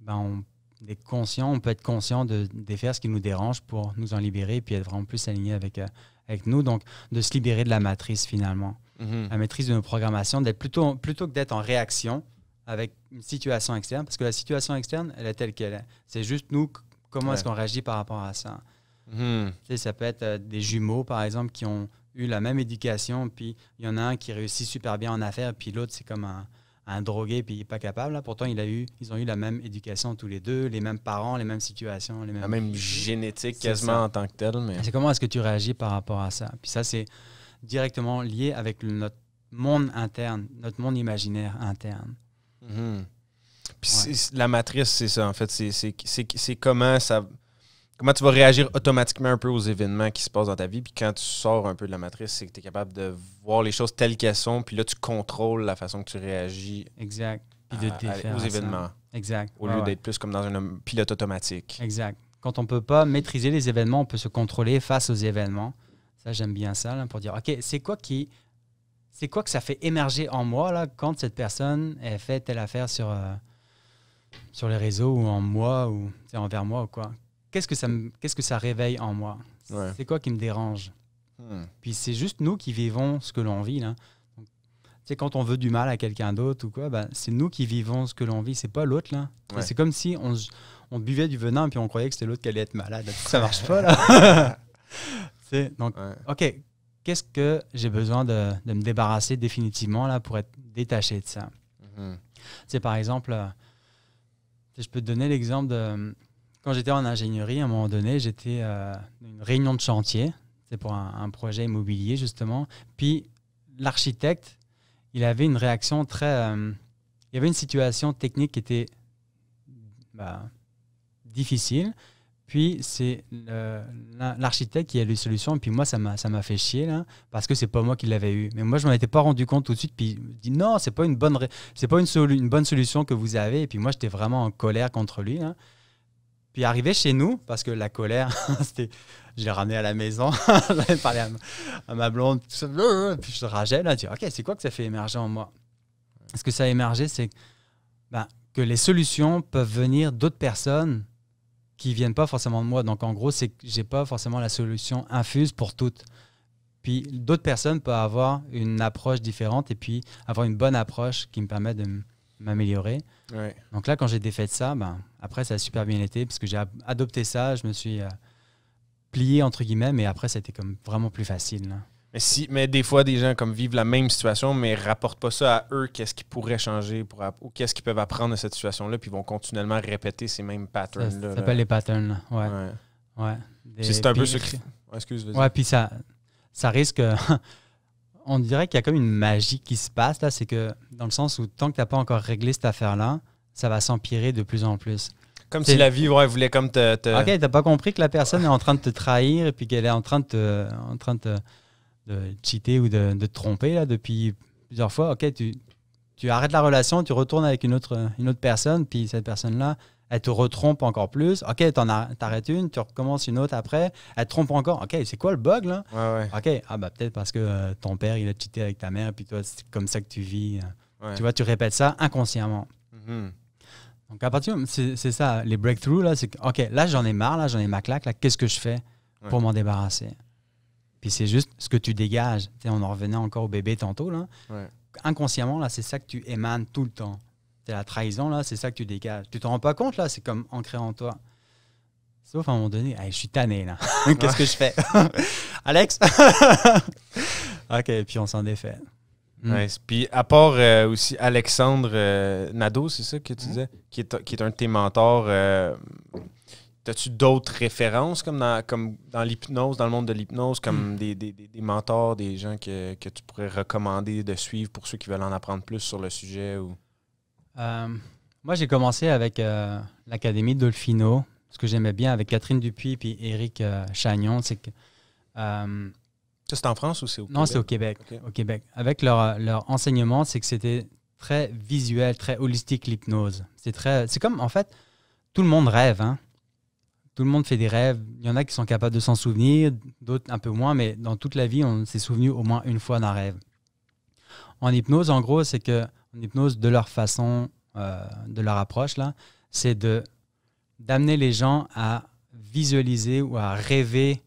ben on est conscient, on peut être conscient de défaire ce qui nous dérange pour nous en libérer puis être vraiment plus aligné avec nous. Donc, de se libérer de la matrice, finalement. La maîtrise de nos programmations, d'être plutôt que d'être en réaction avec une situation externe, parce que la situation externe, elle est telle qu'elle est. C'est juste nous, comment est-ce qu'on réagit par rapport à ça. Tu sais, ça peut être des jumeaux, par exemple, qui ont eu la même éducation, puis il y en a un qui réussit super bien en affaires, puis l'autre, c'est comme un drogué, puis il n'est pas capable. Là. Pourtant, ils ont eu la même éducation tous les deux, les mêmes parents, les mêmes situations. La même génétique quasiment en tant que telle. Mais... C'est comment est-ce que tu réagis par rapport à ça. Puis ça, c'est directement lié avec notre monde interne, notre monde imaginaire interne. Puis la matrice, c'est ça, en fait. C'est comment ça... Comment tu vas réagir automatiquement un peu aux événements qui se passent dans ta vie. Puis quand tu sors un peu de la matrice, c'est que tu es capable de voir les choses telles qu'elles sont. Puis là, tu contrôles la façon que tu réagis aux événements. Exact. Au lieu d'être plus comme dans un pilote automatique. Exact. Quand on ne peut pas maîtriser les événements, on peut se contrôler face aux événements. Ça, j'aime bien ça, là, pour dire, OK, c'est quoi que ça fait émerger en moi là, quand cette personne elle fait telle affaire sur les réseaux ou en moi ou envers moi ou quoi. Qu'est-ce que ça réveille en moi? C'est quoi qui me dérange? Puis c'est juste nous qui vivons ce que l'on vit. Là. Donc, quand on veut du mal à quelqu'un d'autre ou quoi, ben, c'est nous qui vivons ce que l'on vit, c'est pas l'autre. Là. C'est comme si on buvait du venin puis on croyait que c'était l'autre qui allait être malade. Ça marche pas, là. Donc, OK, qu'est-ce que j'ai besoin de me débarrasser définitivement là, pour être détaché de ça? Par exemple, je peux te donner l'exemple de... Quand j'étais en ingénierie, à un moment donné, j'étais à une réunion de chantier. C'est pour un projet immobilier, justement. Puis, l'architecte, il avait une réaction très... il y avait une situation technique qui était difficile. Puis, c'est l'architecte qui a les solutions. Puis moi, ça m'a fait chier, là, parce que c'est pas moi qui l'avais eu. Mais moi, je m'en étais pas rendu compte tout de suite. Puis, il me dit, non, c'est pas une bonne solution que vous avez. Et puis, moi, j'étais vraiment en colère contre lui, là. Puis arrivé chez nous, parce que la colère, je l'ai ramené à la maison, j'avais parlé à ma blonde, tout ça, puis je rageais, là, je dis, OK, c'est quoi que ça fait émerger en moi? Ce que ça a émergé, c'est que les solutions peuvent venir d'autres personnes qui ne viennent pas forcément de moi. Donc, en gros, c'est que je n'ai pas forcément la solution infuse pour toutes. Puis, d'autres personnes peuvent avoir une approche différente et puis avoir une bonne approche qui me permet de m'améliorer. Ouais. Donc là, quand j'ai défait ça, après, ça a super bien été parce que j'ai adopté ça, je me suis plié, entre guillemets, mais après, c'était comme vraiment plus facile. Là. Mais des fois, des gens comme vivent la même situation, mais ne rapportent pas ça à eux, qu'est-ce qui pourrait changer ou qu'est-ce qu'ils peuvent apprendre de cette situation-là, puis vont continuellement répéter ces mêmes patterns-là. Ça s'appelle les patterns, ouais. C'est un peu ce qui... excuse, vas-y. Ouais, puis ça risque... On dirait qu'il y a comme une magie qui se passe, là, c'est que dans le sens où tant que tu n'as pas encore réglé cette affaire-là, ça va s'empirer de plus en plus. Comme si la vie voulait comme te... OK, tu n'as pas compris que la personne est en train de te trahir et puis qu'elle est en train de cheater ou de te tromper là, depuis plusieurs fois. OK, tu arrêtes la relation, tu retournes avec une autre personne, puis cette personne-là, elle te retrompe encore plus. OK, t'arrêtes une, tu recommences une autre après, elle te trompe encore. OK, c'est quoi le bug, là? Ouais. OK, peut-être parce que ton père, il a cheaté avec ta mère, puis toi, c'est comme ça que tu vis. Ouais. Tu vois, tu répètes ça inconsciemment. Donc, à partir c'est ça, les breakthroughs, là, c'est que, OK, là, j'en ai marre, là, j'en ai ma claque, là, qu'est-ce que je fais pour m'en débarrasser? Puis c'est juste ce que tu dégages. T'sais, on en revenait encore au bébé tantôt, là. Ouais. Inconsciemment, là, c'est ça que tu émanes tout le temps. C'est la trahison, là, c'est ça que tu dégages. Tu te rends pas compte, là, c'est comme ancré en toi. Sauf à un moment donné, je suis tanné, là. Qu'est-ce que je fais? Alex? OK, puis on s'en défait. Ouais, puis à part aussi Alexandre Nadeau, c'est ça que tu disais, qui est un de tes mentors. As-tu d'autres références comme dans l'hypnose, dans le monde de l'hypnose, comme des mentors, des gens que tu pourrais recommander de suivre pour ceux qui veulent en apprendre plus sur le sujet? Ou... Moi, j'ai commencé avec l'Académie Dolfino. Ce que j'aimais bien avec Catherine Dupuis et Éric Chagnon, c'est que... ça, c'est en France ou c'est au Québec? Non, c'est au Québec. Okay. Au Québec. Avec leur enseignement, c'est que c'était très visuel, très holistique, l'hypnose. C'est comme, en fait, tout le monde rêve, hein? Tout le monde fait des rêves. Il y en a qui sont capables de s'en souvenir, d'autres un peu moins, mais dans toute la vie, on s'est souvenu au moins une fois d'un rêve. En hypnose, en gros, c'est que en hypnose, de leur façon, de leur approche, là, c'est d'amener les gens à visualiser ou à rêver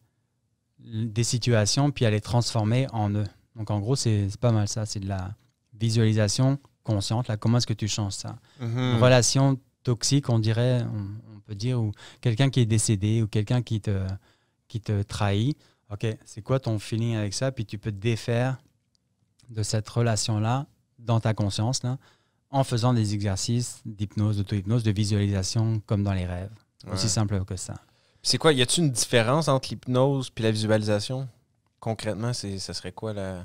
des situations puis à les transformer en eux. Donc, en gros, c'est pas mal ça. C'est de la visualisation consciente. Là. Comment est-ce que tu changes ça? Une relation toxique, on dirait, on peut dire, ou quelqu'un qui est décédé ou quelqu'un qui te trahit. OK, c'est quoi ton feeling avec ça? Puis tu peux te défaire de cette relation-là dans ta conscience là, en faisant des exercices d'hypnose, d'auto-hypnose, de visualisation comme dans les rêves. Aussi simple que ça. C'est quoi? Y a-t-il une différence entre l'hypnose et la visualisation? Concrètement, ça serait quoi la...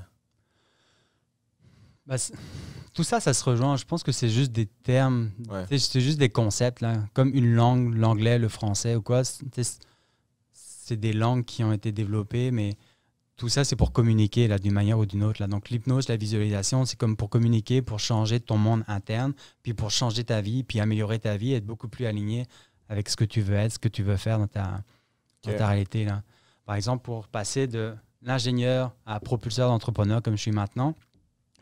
Tout ça, ça se rejoint. Je pense que c'est juste des termes, c'est juste des concepts, là, comme une langue, l'anglais, le français ou quoi. C'est des langues qui ont été développées, mais tout ça, c'est pour communiquer là, d'une manière ou d'une autre. Là. Donc, l'hypnose, la visualisation, c'est comme pour communiquer, pour changer ton monde interne, puis pour changer ta vie, puis améliorer ta vie, être beaucoup plus aligné avec ce que tu veux être, ce que tu veux faire dans ta réalité. Là. Par exemple, pour passer de l'ingénieur à propulseur d'entrepreneur comme je suis maintenant,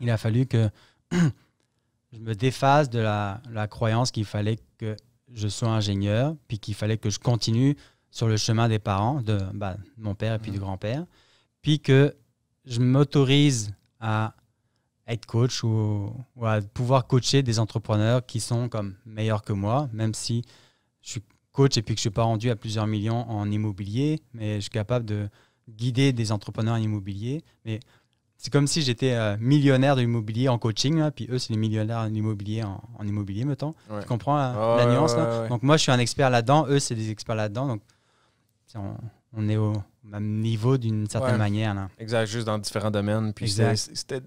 il a fallu que je me défasse de la croyance qu'il fallait que je sois ingénieur, puis qu'il fallait que je continue sur le chemin des parents, de mon père et puis du grand-père, puis que je m'autorise à être coach ou à pouvoir coacher des entrepreneurs qui sont comme meilleurs que moi, même si je suis coach et puis que je ne suis pas rendu à plusieurs millions en immobilier, mais je suis capable de guider des entrepreneurs en immobilier. Mais c'est comme si j'étais millionnaire de l'immobilier en coaching, là, puis eux, c'est les millionnaires en immobilier, en immobilier, mettons. Tu comprends la nuance? Là? Donc, moi, je suis un expert là-dedans. Eux, c'est des experts là-dedans. Donc, on est au même niveau d'une certaine manière. Là. Exact, juste dans différents domaines. Puis c'était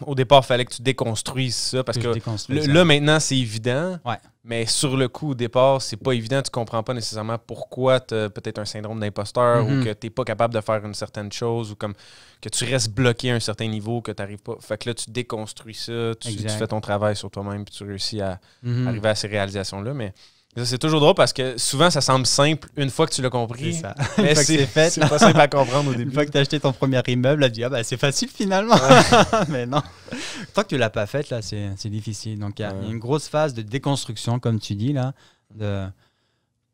au départ, il fallait que tu déconstruises ça parce que là, maintenant, c'est évident. Ouais. Mais sur le coup, au départ, c'est pas évident. Tu comprends pas nécessairement pourquoi tu as peut-être un syndrome d'imposteur ou que tu n'es pas capable de faire une certaine chose ou comme que tu restes bloqué à un certain niveau, que tu n'arrives pas. Fait que là, tu déconstruis ça, tu fais ton travail sur toi-même puis tu réussis à arriver à ces réalisations-là. Mais ça, c'est toujours drôle parce que souvent, ça semble simple une fois que tu l'as compris. C'est ça. Mais c'est pas simple à comprendre au début. Une fois que tu as acheté ton premier immeuble, tu dis c'est facile finalement. Mais non. Tant que tu ne l'as pas fait, là, c'est difficile. Donc, il y a une grosse phase de déconstruction, comme tu dis, là,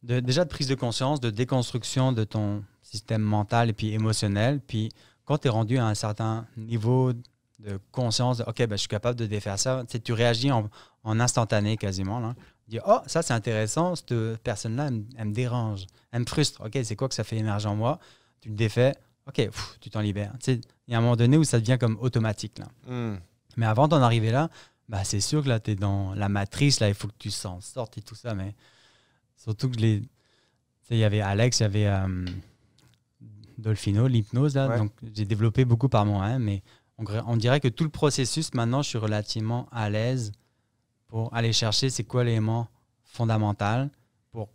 déjà de prise de conscience, de déconstruction de ton système mental et puis émotionnel. Puis, quand tu es rendu à un certain niveau de conscience, OK, je suis capable de défaire ça, tu réagis en instantané quasiment, là. Dire, ça c'est intéressant, cette personne-là, elle me dérange, elle me frustre. OK, c'est quoi que ça fait émerger en moi? Tu le défais, OK, tu t'en libères. Il y a un moment donné où ça devient comme automatique. Là. Mais avant d'en arriver là, c'est sûr que là, tu es dans la matrice, là, il faut que tu s'en sortes et tout ça. Mais surtout que il y avait Alex, il y avait Dolfino, l'hypnose. Là, donc, j'ai développé beaucoup par moi, mais on dirait que tout le processus, maintenant, je suis relativement à l'aise pour aller chercher c'est quoi l'élément fondamental pour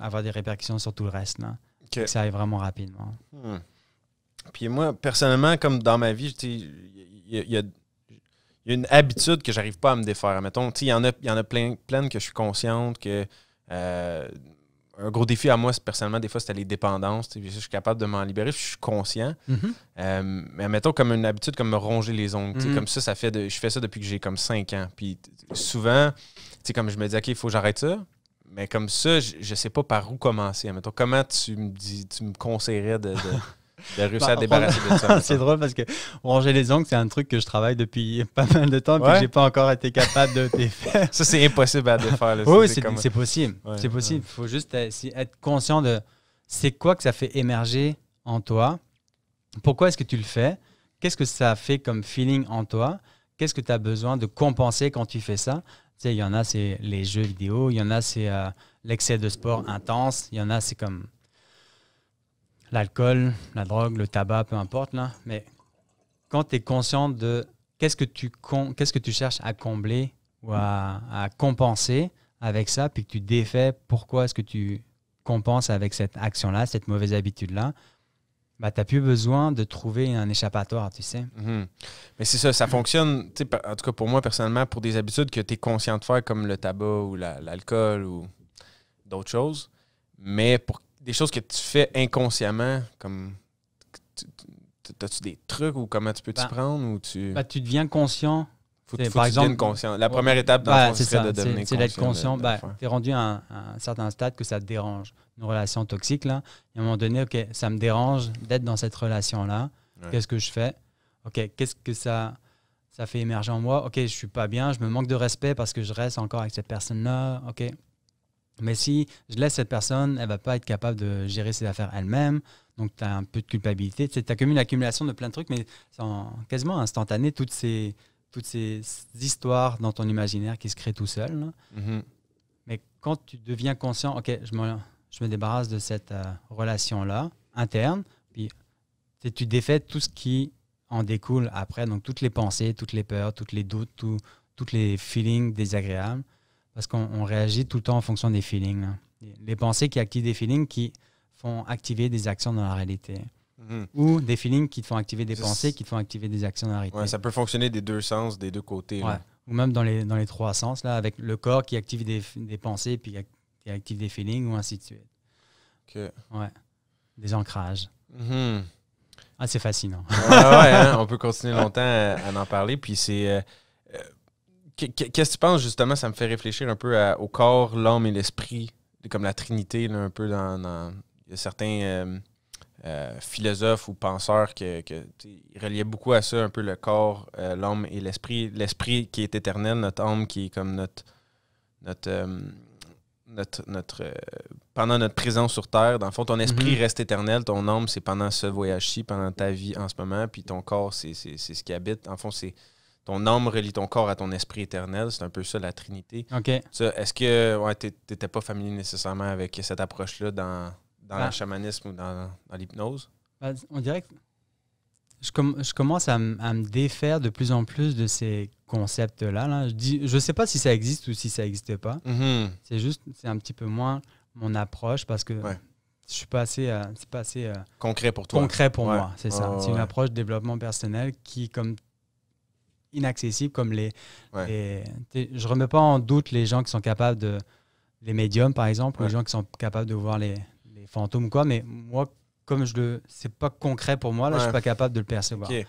avoir des répercussions sur tout le reste. Là. Que ça aille vraiment rapidement. Puis moi, personnellement, comme dans ma vie, il y a une habitude que j'arrive pas à me défaire. Mettons, il y en a plein que je suis consciente que un gros défi à moi, personnellement, des fois, c'était les dépendances. Je suis capable de m'en libérer, je suis conscient. Mais mettons comme une habitude comme me ronger les ongles. Comme ça je fais ça depuis que j'ai comme 5 ans. Puis souvent, comme je me dis, OK, il faut que j'arrête ça. Mais comme ça, je sais pas par où commencer. Mettons, comment tu me conseillerais de réussir à débarrasser de ça? C'est drôle parce que ronger les ongles, c'est un truc que je travaille depuis pas mal de temps et que j'ai pas encore été capable de défaire. Ça, c'est impossible à défaire. Là. Oui, c'est possible. Ouais, c'est possible. Il faut juste être conscient de c'est quoi que ça fait émerger en toi. Pourquoi est-ce que tu le fais? Qu'est-ce que ça fait comme feeling en toi? Qu'est-ce que tu as besoin de compenser quand tu fais ça? Il y en a, c'est les jeux vidéo. Il y en a, c'est l'excès de sport intense. Il y en a, c'est comme l'alcool, la drogue, le tabac, peu importe. Là. Mais quand tu es conscient de qu'est-ce que tu cherches à combler ou à compenser avec ça, puis que tu défais pourquoi est-ce que tu compenses avec cette action-là, cette mauvaise habitude-là, tu n'as plus besoin de trouver un échappatoire, tu sais. Mais c'est ça, ça fonctionne, en tout cas pour moi personnellement, pour des habitudes que tu es conscient de faire, comme le tabac ou l'alcool ou d'autres choses. Mais pour des choses que tu fais inconsciemment, comme tu T'as-tu des trucs ou comment tu peux t'y prendre? Ou tu deviens conscient. Faut par exemple, conscient. La première étape dans le fond, serait de devenir conscient. C'est d'être conscient. Tu es rendu à un certain stade que ça te dérange. Une relation toxique, là. Et à un moment donné, OK, ça me dérange d'être dans cette relation-là. Ouais. Qu'est-ce que je fais? OK, qu'est-ce que ça fait émerger en moi? OK, je ne suis pas bien, je me manque de respect parce que je reste encore avec cette personne-là. OK. Mais si je laisse cette personne, elle ne va pas être capable de gérer ses affaires elle-même. Donc, tu as un peu de culpabilité. Tu as comme une accumulation de plein de trucs, mais c'est quasiment instantané, toutes ces histoires dans ton imaginaire qui se créent tout seul. Mm-hmm. Mais quand tu deviens conscient, OK, je me débarrasse de cette relation-là, interne, puis tu défais tout ce qui en découle après, donc toutes les pensées, toutes les peurs, tous les doutes, tous les feelings désagréables, parce qu'on réagit tout le temps en fonction des feelings. Là. Les pensées qui activent des feelings qui font activer des actions dans la réalité. Mm-hmm. Ou des feelings qui te font activer des pensées, qui te font activer des actions dans la réalité. Ouais, ça peut fonctionner des deux sens, des deux côtés. Ouais. Là. Ou même dans les trois sens, là, avec le corps qui active des pensées puis qui active des feelings, ou ainsi de suite. Okay. Ouais. Des ancrages. Mm-hmm. Ah, c'est fascinant. Hein, on peut continuer longtemps à en parler. Puis c'est... qu'est-ce que tu penses, justement? Ça me fait réfléchir un peu au corps, l'âme et l'esprit, comme la Trinité, là, un peu dans... Il y a certains philosophes ou penseurs qui reliaient beaucoup à ça, un peu le corps, l'âme et l'esprit. L'esprit qui est éternel, notre âme qui est comme pendant notre présence sur Terre. Dans le fond, ton esprit reste éternel, ton âme, c'est pendant ce voyage-ci, pendant ta vie en ce moment, puis ton corps, c'est ce qui habite. En fond, c'est ton âme relie ton corps à ton esprit éternel. C'est un peu ça, la Trinité. Okay. Ça, est-ce que tu n'étais pas familier nécessairement avec cette approche-là dans le chamanisme ou dans l'hypnose? On dirait que je commence à me défaire de plus en plus de ces concepts-là. Là. Je ne sais pas si ça existe ou si ça n'existe pas. Mm-hmm. C'est un petit peu moins mon approche parce que je suis pas assez, c'est pas assez concret pour toi. Concret pour moi, c'est ça. C'est une approche de développement personnel qui est comme inaccessible, comme je remets pas en doute les gens qui sont capables les médiums, par exemple, ou les gens qui sont capables de voir les fantômes ou quoi, mais moi, comme c'est pas concret pour moi, là, je suis pas capable de le percevoir. Okay.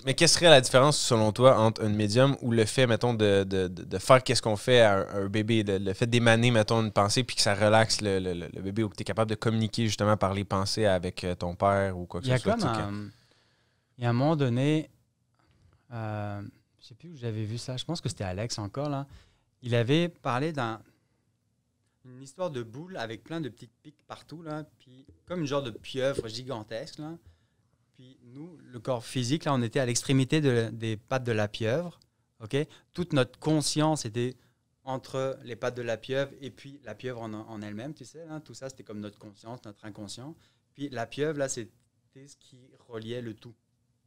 Mais quelle serait la différence, selon toi, entre un médium ou le fait, mettons, de faire qu'est-ce qu'on fait à un bébé, le fait d'émaner, mettons, une pensée puis que ça relaxe le bébé ou que tu es capable de communiquer justement par les pensées avec ton père ou quoi que ce soit? Il y a un moment donné, je sais plus où j'avais vu ça, je pense que c'était Alex encore, là. Il avait parlé une histoire de boule avec plein de petites piques partout, là, puis comme une genre de pieuvre gigantesque, là. Puis nous, le corps physique, là, on était à l'extrémité des pattes de la pieuvre, OK? Toute notre conscience était entre les pattes de la pieuvre et puis la pieuvre en elle-même, tu sais, là. Tout ça, c'était comme notre conscience, notre inconscient. Puis la pieuvre, là, c'était ce qui reliait le tout.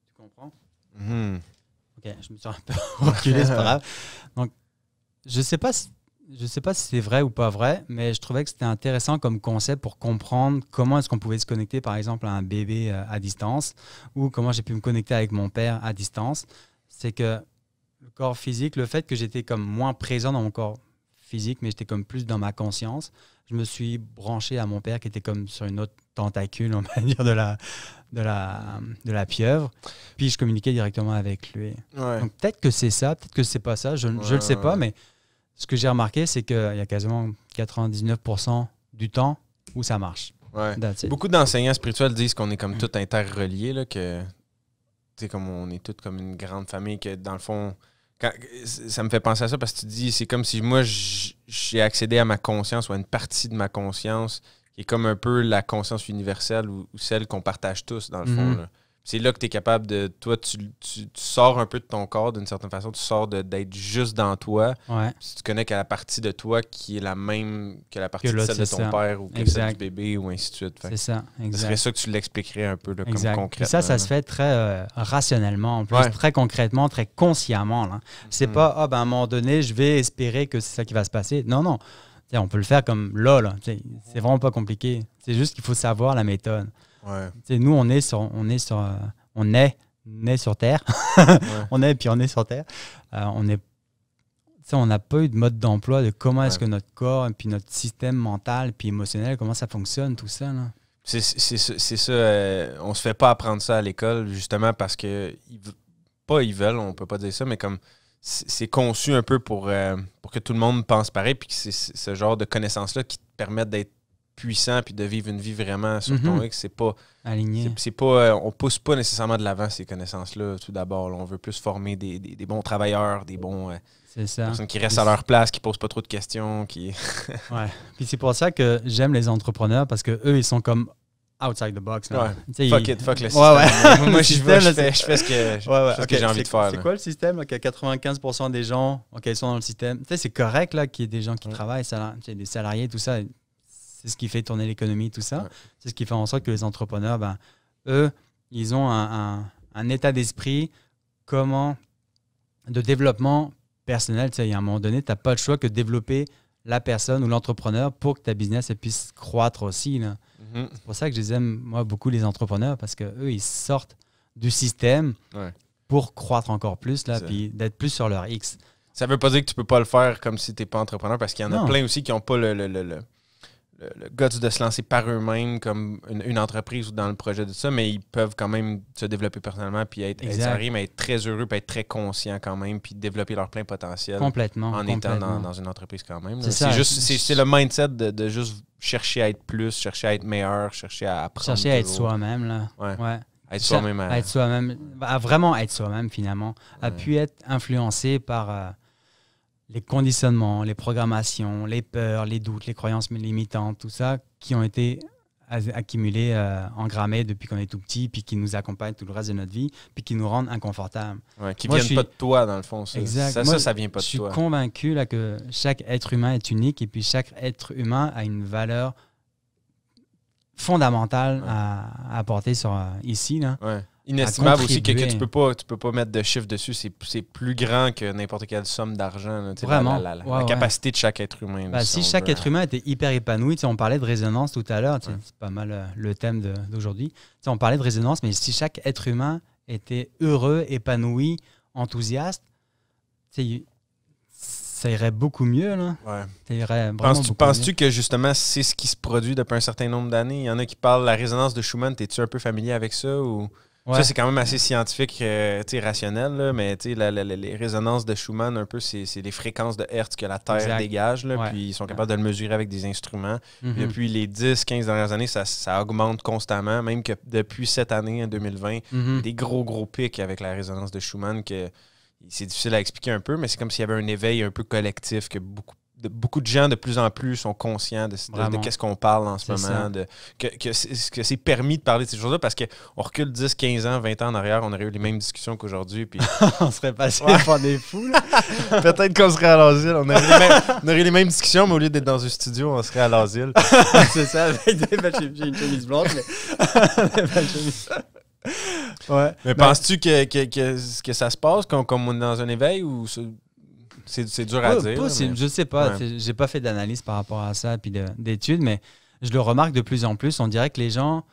Tu comprends? Mm-hmm. OK, je me suis un peu reculé, c'est pas grave. Donc, je sais pas si c'est vrai ou pas vrai, mais je trouvais que c'était intéressant comme concept pour comprendre comment est-ce qu'on pouvait se connecter, par exemple, à un bébé à distance ou comment j'ai pu me connecter avec mon père à distance. C'est que le corps physique, le fait que j'étais comme moins présent dans mon corps physique, mais j'étais comme plus dans ma conscience, je me suis branché à mon père qui était comme sur une autre tentacule, on va dire, de la pieuvre. Puis je communiquais directement avec lui. Ouais. Donc peut-être que c'est ça, peut-être que c'est pas ça, je le sais pas, mais ce que j'ai remarqué, c'est qu'il y a quasiment 99% du temps où ça marche. Ouais. Beaucoup d'enseignants spirituels disent qu'on est comme tout interreliés, là, que comme on est tous comme une grande famille, que dans le fond, ça me fait penser à ça parce que tu dis, c'est comme si moi j'ai accédé à ma conscience ou à une partie de ma conscience qui est comme un peu la conscience universelle ou celle qu'on partage tous, dans le fond. Là. C'est là que tu es capable de... Toi, tu sors un peu de ton corps d'une certaine façon. Tu sors d'être juste dans toi. Ouais. Tu te connectes à la partie de toi qui est la même que la partie de celle de ton père ou que celle du bébé ou ainsi de suite. C'est ça, exact. Ce serait ça que tu l'expliquerais un peu là, comme concrètement. Et ça se fait très rationnellement, en plus, très concrètement, très consciemment. Là. C'est pas, à un moment donné, je vais espérer que c'est ça qui va se passer. Non, non. T'sais, on peut le faire comme là. C'est vraiment pas compliqué. C'est juste qu'il faut savoir la méthode. Ouais. Nous, on est né sur Terre. On est sur Terre. On n'a pas eu de mode d'emploi de comment est-ce que notre corps et puis notre système mental puis émotionnel, comment ça fonctionne, tout ça. Là. C'est ça. On se fait pas apprendre ça à l'école, justement, parce que ils veulent, on peut pas dire ça, mais comme c'est conçu un peu pour que tout le monde pense pareil, puis que c'est ce genre de connaissances-là qui te permettent d'être puissant puis de vivre une vie vraiment sur ton X. C'est pas aligné. C'est pas, on pousse pas nécessairement de l'avant ces connaissances-là, tout d'abord. On veut plus former des bons travailleurs, des bons personnes qui restent à leur place, qui posent pas trop de questions. Ouais. Puis c'est pour ça que j'aime les entrepreneurs, parce que eux ils sont comme outside the box. Là. Ouais. Fuck le système. Moi, je fais ce que j'ai envie de faire. C'est quoi le système? Là, que 95% des gens ils sont dans le système. C'est correct là, qu'il y ait des gens qui travaillent, des salariés, tout ça. C'est ce qui fait tourner l'économie, tout ça. Ouais. C'est ce qui fait en sorte que les entrepreneurs, eux, ils ont un état d'esprit de développement personnel. Il y a un moment donné, tu n'as pas le choix que de développer la personne ou l'entrepreneur pour que ta business puisse croître aussi. Là. C'est pour ça que je les aime, moi, beaucoup, les entrepreneurs, parce qu'eux, ils sortent du système pour croître encore plus, là, puis d'être plus sur leur X. Ça ne veut pas dire que tu ne peux pas le faire comme si tu n'es pas entrepreneur, parce qu'il y en a plein aussi qui n'ont pas le guts de se lancer par eux-mêmes comme une entreprise ou dans le projet de ça, mais ils peuvent quand même se développer personnellement puis être salariés, mais être très heureux puis être très conscients quand même puis développer leur plein potentiel en étant dans une entreprise quand même. C'est le mindset de juste chercher à être plus, chercher à être meilleur, chercher à apprendre. Chercher à être soi-même. Là. Ouais. Être soi-même. À être soi-même. À vraiment être soi-même finalement. À pu être influencé par... les conditionnements, les programmations, les peurs, les doutes, les croyances limitantes, tout ça, qui ont été accumulés, engrammés depuis qu'on est tout petit, puis qui nous accompagnent tout le reste de notre vie, puis qui nous rendent inconfortables. Ouais, qui ne viennent pas de toi, dans le fond. Ça. Exact. Ça vient pas de toi. Je suis convaincu là, que chaque être humain est unique, et puis chaque être humain a une valeur fondamentale à apporter ici. Là. Ouais. Inestimable aussi, que tu peux pas mettre de chiffre dessus. C'est plus grand que n'importe quelle somme d'argent. Vraiment. La capacité de chaque être humain. Si chaque être humain était hyper épanoui, on parlait de résonance tout à l'heure, c'est pas mal le thème d'aujourd'hui. On parlait de résonance, mais si chaque être humain était heureux, épanoui, enthousiaste, ça irait beaucoup mieux. Là. Ouais. Penses-tu que justement c'est ce qui se produit depuis un certain nombre d'années? Il y en a qui parlent de la résonance de Schumann. Es-tu un peu familier avec ça ou... Ouais. Ça, c'est quand même assez scientifique, rationnel, là, mais les résonances de Schumann, un peu, c'est les fréquences de Hertz que la Terre dégage, là, puis ils sont capables de le mesurer avec des instruments. Depuis les 10-15 dernières années, ça augmente constamment, même que depuis cette année, en 2020, il y a des gros pics avec la résonance de Schumann que c'est difficile à expliquer un peu, mais c'est comme s'il y avait un éveil un peu collectif que beaucoup de gens de plus en plus sont conscients de qu'est-ce qu'on parle en ce moment, que c'est permis de parler de ces choses-là, parce qu'on recule 10, 15 ans, 20 ans en arrière, on aurait eu les mêmes discussions qu'aujourd'hui. Puis... on serait passé pour des fous. Peut-être qu'on serait à l'asile. On aurait eu les mêmes discussions, mais au lieu d'être dans un studio, on serait à l'asile. C'est ça, avec j'ai une chemise blanche, mais... Mais penses-tu que ça se passe comme on est dans un éveil ou... C'est dur à dire. Mais... Je sais pas. Ouais. J'ai pas fait d'analyse par rapport à ça puis d'études, mais je le remarque de plus en plus. On dirait que les gens...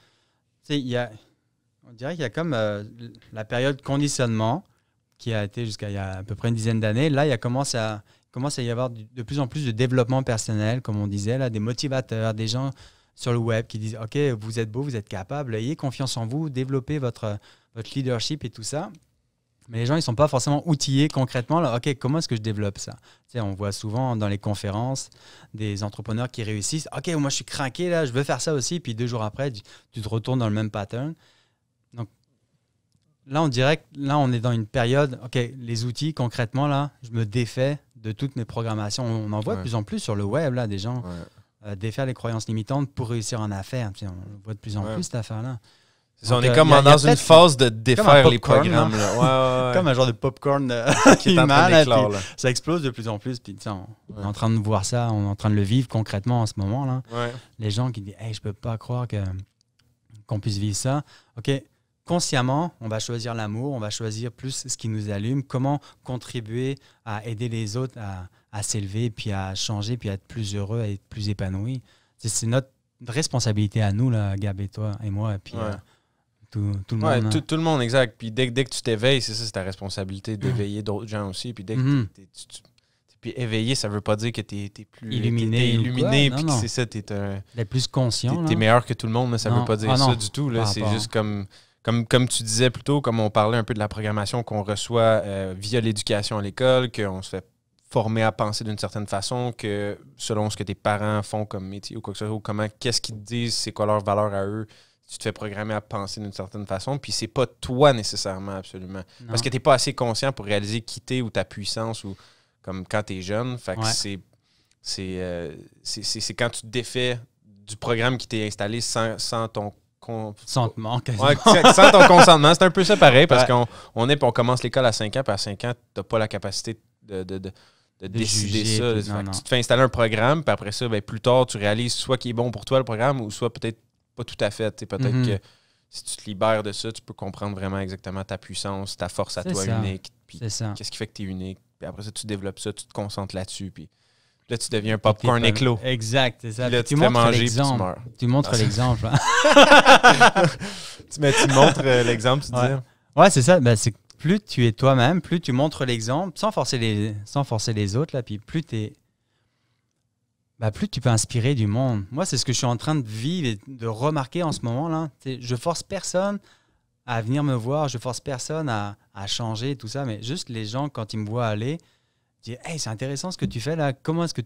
on dirait qu'il y a comme la période conditionnement qui a été jusqu'à il y a à peu près une dizaine d'années. Là, il commence à y avoir de plus en plus de développement personnel, comme on disait, là, des motivateurs, des gens sur le web qui disent « OK, vous êtes beau, vous êtes capable, ayez confiance en vous, développez votre leadership et tout ça ». Mais les gens, ils ne sont pas forcément outillés concrètement. Là, OK, comment est-ce que je développe ça? On voit souvent dans les conférences des entrepreneurs qui réussissent. OK, moi, je suis craqué, là, je veux faire ça aussi. Puis 2 jours après, tu te retournes dans le même pattern. Donc là, on dirait que là, on est dans une période, OK, les outils, concrètement, là, je me défais de toutes mes programmations. On en voit de plus en plus sur le web, là, des gens défaire les croyances limitantes pour réussir en affaires. On voit de plus en plus cette affaire-là. Donc, on est comme dans une phase de défaire les programmes. Là. Comme un genre de popcorn qui est en train d'éclore. Ça explose de plus en plus. Puis, on est en train de voir ça, on est en train de le vivre concrètement en ce moment. Là. Ouais. Les gens qui disent hey, « je peux pas croire qu'on puisse vivre ça ». OK, consciemment, on va choisir l'amour, on va choisir plus ce qui nous allume, comment contribuer à aider les autres à s'élever, puis à changer, puis à être plus heureux, à être plus épanoui. C'est notre responsabilité à nous, là, Gab et toi et moi, et puis tout le monde. Ouais, tout le monde, exact. Puis dès que tu t'éveilles, c'est ça, c'est ta responsabilité d'éveiller d'autres gens aussi. Puis dès que tu Puis éveillé, ça veut pas dire que t'es plus illuminé. T'es illuminé, Non, puis non. c'est ça, t'es plus conscient. t'es meilleur que tout le monde, là, ça Non. veut pas dire Ah, ça non. du tout. Là, Par c'est rapport. juste comme tu disais plus tôt, comme on parlait un peu de la programmation qu'on reçoit via l'éducation à l'école, qu'on se fait former à penser d'une certaine façon, que selon ce que tes parents font comme métier ou quoi que ce soit, ou qu'est-ce qu'ils te disent, c'est quoi leur valeur à eux, tu te fais programmer à penser d'une certaine façon, puis c'est pas toi nécessairement, absolument. Non. Parce que t'es pas assez conscient pour réaliser qui t'es ou ta puissance, ou comme quand t'es jeune. Fait que Ouais. c'est quand tu te défais du programme qui t'est installé sans ton Consentement, quasiment. Ouais, sans ton consentement. C'est un peu ça pareil, parce Ouais. qu'on commence l'école à 5 ans, puis à 5 ans, t'as pas la capacité de décider juger, ça. puis Fait non, que non. tu te fais installer un programme, puis après ça, ben, plus tard, tu réalises soit qu'il est bon pour toi, le programme, ou soit peut-être pas tout à fait. Tu sais, peut-être Mhm. que si tu te libères de ça, tu peux comprendre vraiment exactement ta puissance, ta force à C'est toi ça. unique, puis C'est ça. qu'est-ce qui fait que tu es unique. Puis après ça, tu développes ça, tu te concentres là-dessus, puis là, tu deviens un Puis t'es popcorn pas- éclos. Exact, c'est ça. Puis là, Puis tu te fais manger, puis tu l'exemple. meurs. Tu montres l'exemple. hein. Tu montres l'exemple, tu Ouais. dis. Ouais, c'est ça. Ben, c'est que plus tu es toi-même, plus tu montres l'exemple, sans forcer les autres, là, puis plus tu peux inspirer du monde. Moi, c'est ce que je suis en train de vivre et de remarquer en ce moment-là. Je force personne à venir me voir, je force personne à changer, tout ça, mais juste les gens, quand ils me voient aller, disent « Hey, c'est intéressant ce que tu fais là, comment est-ce que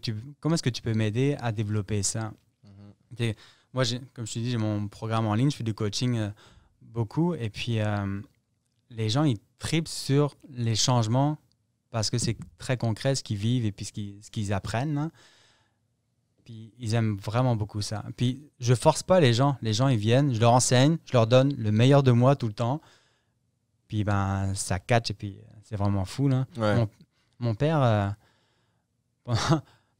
tu peux m'aider à développer ça? Mhm. Moi, comme je te dis, j'ai mon programme en ligne, je fais du coaching beaucoup, et puis les gens, ils tripent sur les changements parce que c'est très concret ce qu'ils vivent et puis ce qu'ils apprennent. Hein. Puis ils aiment vraiment beaucoup ça. Puis je force pas les gens. Les gens, ils viennent, je leur enseigne, je leur donne le meilleur de moi tout le temps. Puis ben, ça catch et puis c'est vraiment fou. Là. Ouais. Mon père,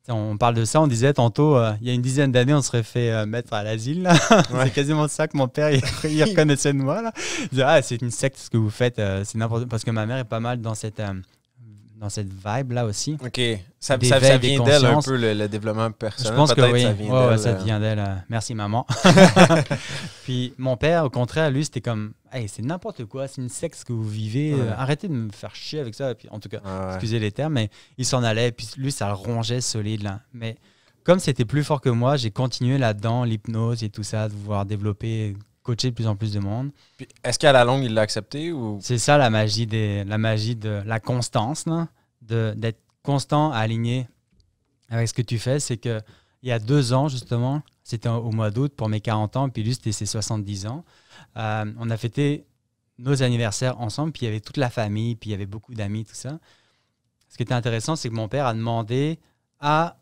on parle de ça, on disait tantôt, il y a une dizaine d'années, on serait fait mettre à l'asile. Là. Ouais. C'est quasiment ça que mon père, il reconnaissait de moi. Là. Il disait, ah, c'est une secte ce que vous faites, c'est n'importe quoi. Parce que ma mère est pas mal dans cette vibe-là aussi. OK. Ça D'éveil des vient d'elle un consciences. peu, le développement personnel. Je pense que Peut-être oui. ça vient Ouais, d'elle. ça vient d'elle. Merci, maman. Puis mon père, au contraire, lui, c'était comme, hey, c'est n'importe quoi, c'est une secte ce que vous vivez. Ouais. Arrêtez de me faire chier avec ça. Puis, en tout cas, Ouais. excusez les termes, mais il s'en allait. Puis lui, ça le rongeait solide. Là. Mais comme c'était plus fort que moi, j'ai continué là-dedans, l'hypnose et tout ça, de pouvoir développer, coacher de plus en plus de monde. Puis, est-ce qu'à la longue, il l'a accepté ou... C'est ça la magie de la constance, là, d'être constant, aligné avec ce que tu fais. C'est qu'il y a 2 ans, justement, c'était au mois d'août pour mes 40 ans, puis lui, c'était ses 70 ans. On a fêté nos anniversaires ensemble, puis il y avait toute la famille, puis il y avait beaucoup d'amis, tout ça. Ce qui était intéressant, c'est que mon père a demandé à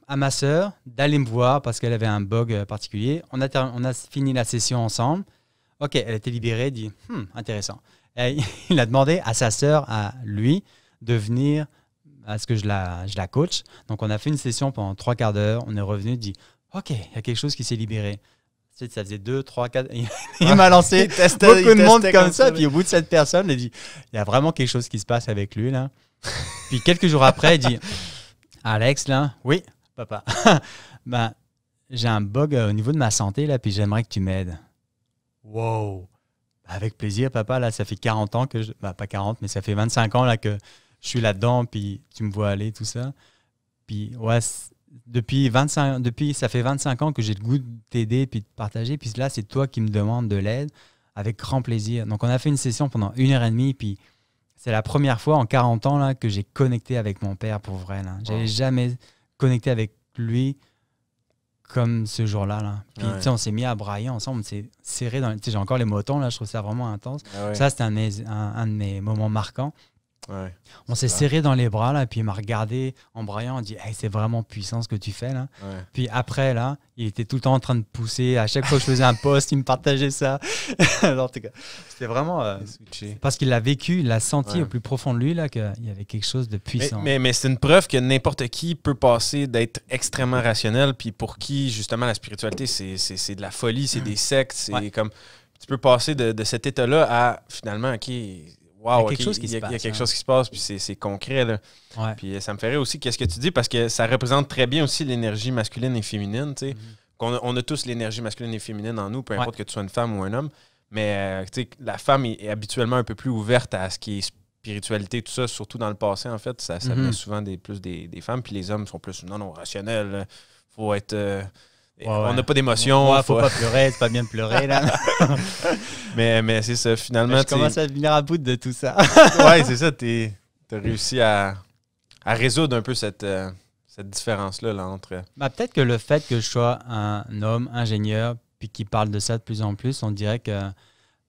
ma sœur d'aller me voir parce qu'elle avait un bug particulier. On a fini la session ensemble. OK, elle était libérée, elle dit « intéressant ». Il a demandé à sa sœur, à lui, de venir à ce que je la coach. Donc, on a fait une session pendant 3 quarts d'heure. On est revenu, dit « OK, il y a quelque chose qui s'est libéré ». Ça faisait 2, 3, 4... Il m'a lancé beaucoup de monde comme ça. Puis au bout de cette personne, il dit « Il y a vraiment quelque chose qui se passe avec lui, là. » Puis quelques jours après, il dit « Alex, là, oui, papa, ben, j'ai un bug au niveau de ma santé, là, puis j'aimerais que tu m'aides. » Wow! Avec plaisir, papa. Là, ça fait 40 ans que pas 40, mais ça fait 25 ans là, que je suis là-dedans, puis tu me vois aller, tout ça. Puis, ouais, ça fait 25 ans que j'ai le goût de t'aider puis de partager. Puis là, c'est toi qui me demandes de l'aide avec grand plaisir. Donc, on a fait une session pendant 1h30, puis c'est la première fois en 40 ans là, que j'ai connecté avec mon père pour vrai. Je n'avais jamais connecté avec lui comme ce jour-là. Là. Puis, Ouais. on s'est mis à brailler ensemble, on s'est serré dans... J'ai encore les motons, là, je trouve ça vraiment intense. Ah ouais. Ça, c'était un de mes moments marquants. Ouais. On s'est serré dans les bras, là, puis il m'a regardé en braillant, on dit hey, « c'est vraiment puissant ce que tu fais. » là. Ouais. Puis après, là, il était tout le temps en train de pousser. À chaque fois que je faisais un post, il me partageait ça. Alors, en tout cas, c'était vraiment... Switché. parce qu'il l'a vécu, il l'a senti Ouais. au plus profond de lui, là, qu'il y avait quelque chose de puissant. Mais c'est une preuve que n'importe qui peut passer d'être extrêmement rationnel, puis pour qui, justement, la spiritualité, c'est de la folie, c'est des sectes, c'est Ouais. comme... Tu peux passer de cet état-là à, finalement, OK, wow, Il y a quelque chose qui il y a se passe, quelque hein. chose qui se passe, puis c'est concret, là. Ouais. Puis ça me ferait aussi qu'est-ce que tu dis, parce que ça représente très bien aussi l'énergie masculine et féminine, tu sais. On a tous l'énergie masculine et féminine en nous, peu importe que tu sois une femme ou un homme. Mais tu sais, la femme est habituellement un peu plus ouverte à ce qui est spiritualité, tout ça, surtout dans le passé, en fait, ça venait souvent plus des femmes, puis les hommes sont plus, non, rationnels, faut être... on n'a pas d'émotion. Faut pas pleurer, c'est pas bien de pleurer, là. mais c'est ça, finalement... Je commence à venir à bout de tout ça. Ouais, c'est ça, t'as réussi à résoudre un peu cette différence-là là, entre... Peut-être que le fait que je sois un homme ingénieur, puis qui parle de ça de plus en plus, on dirait que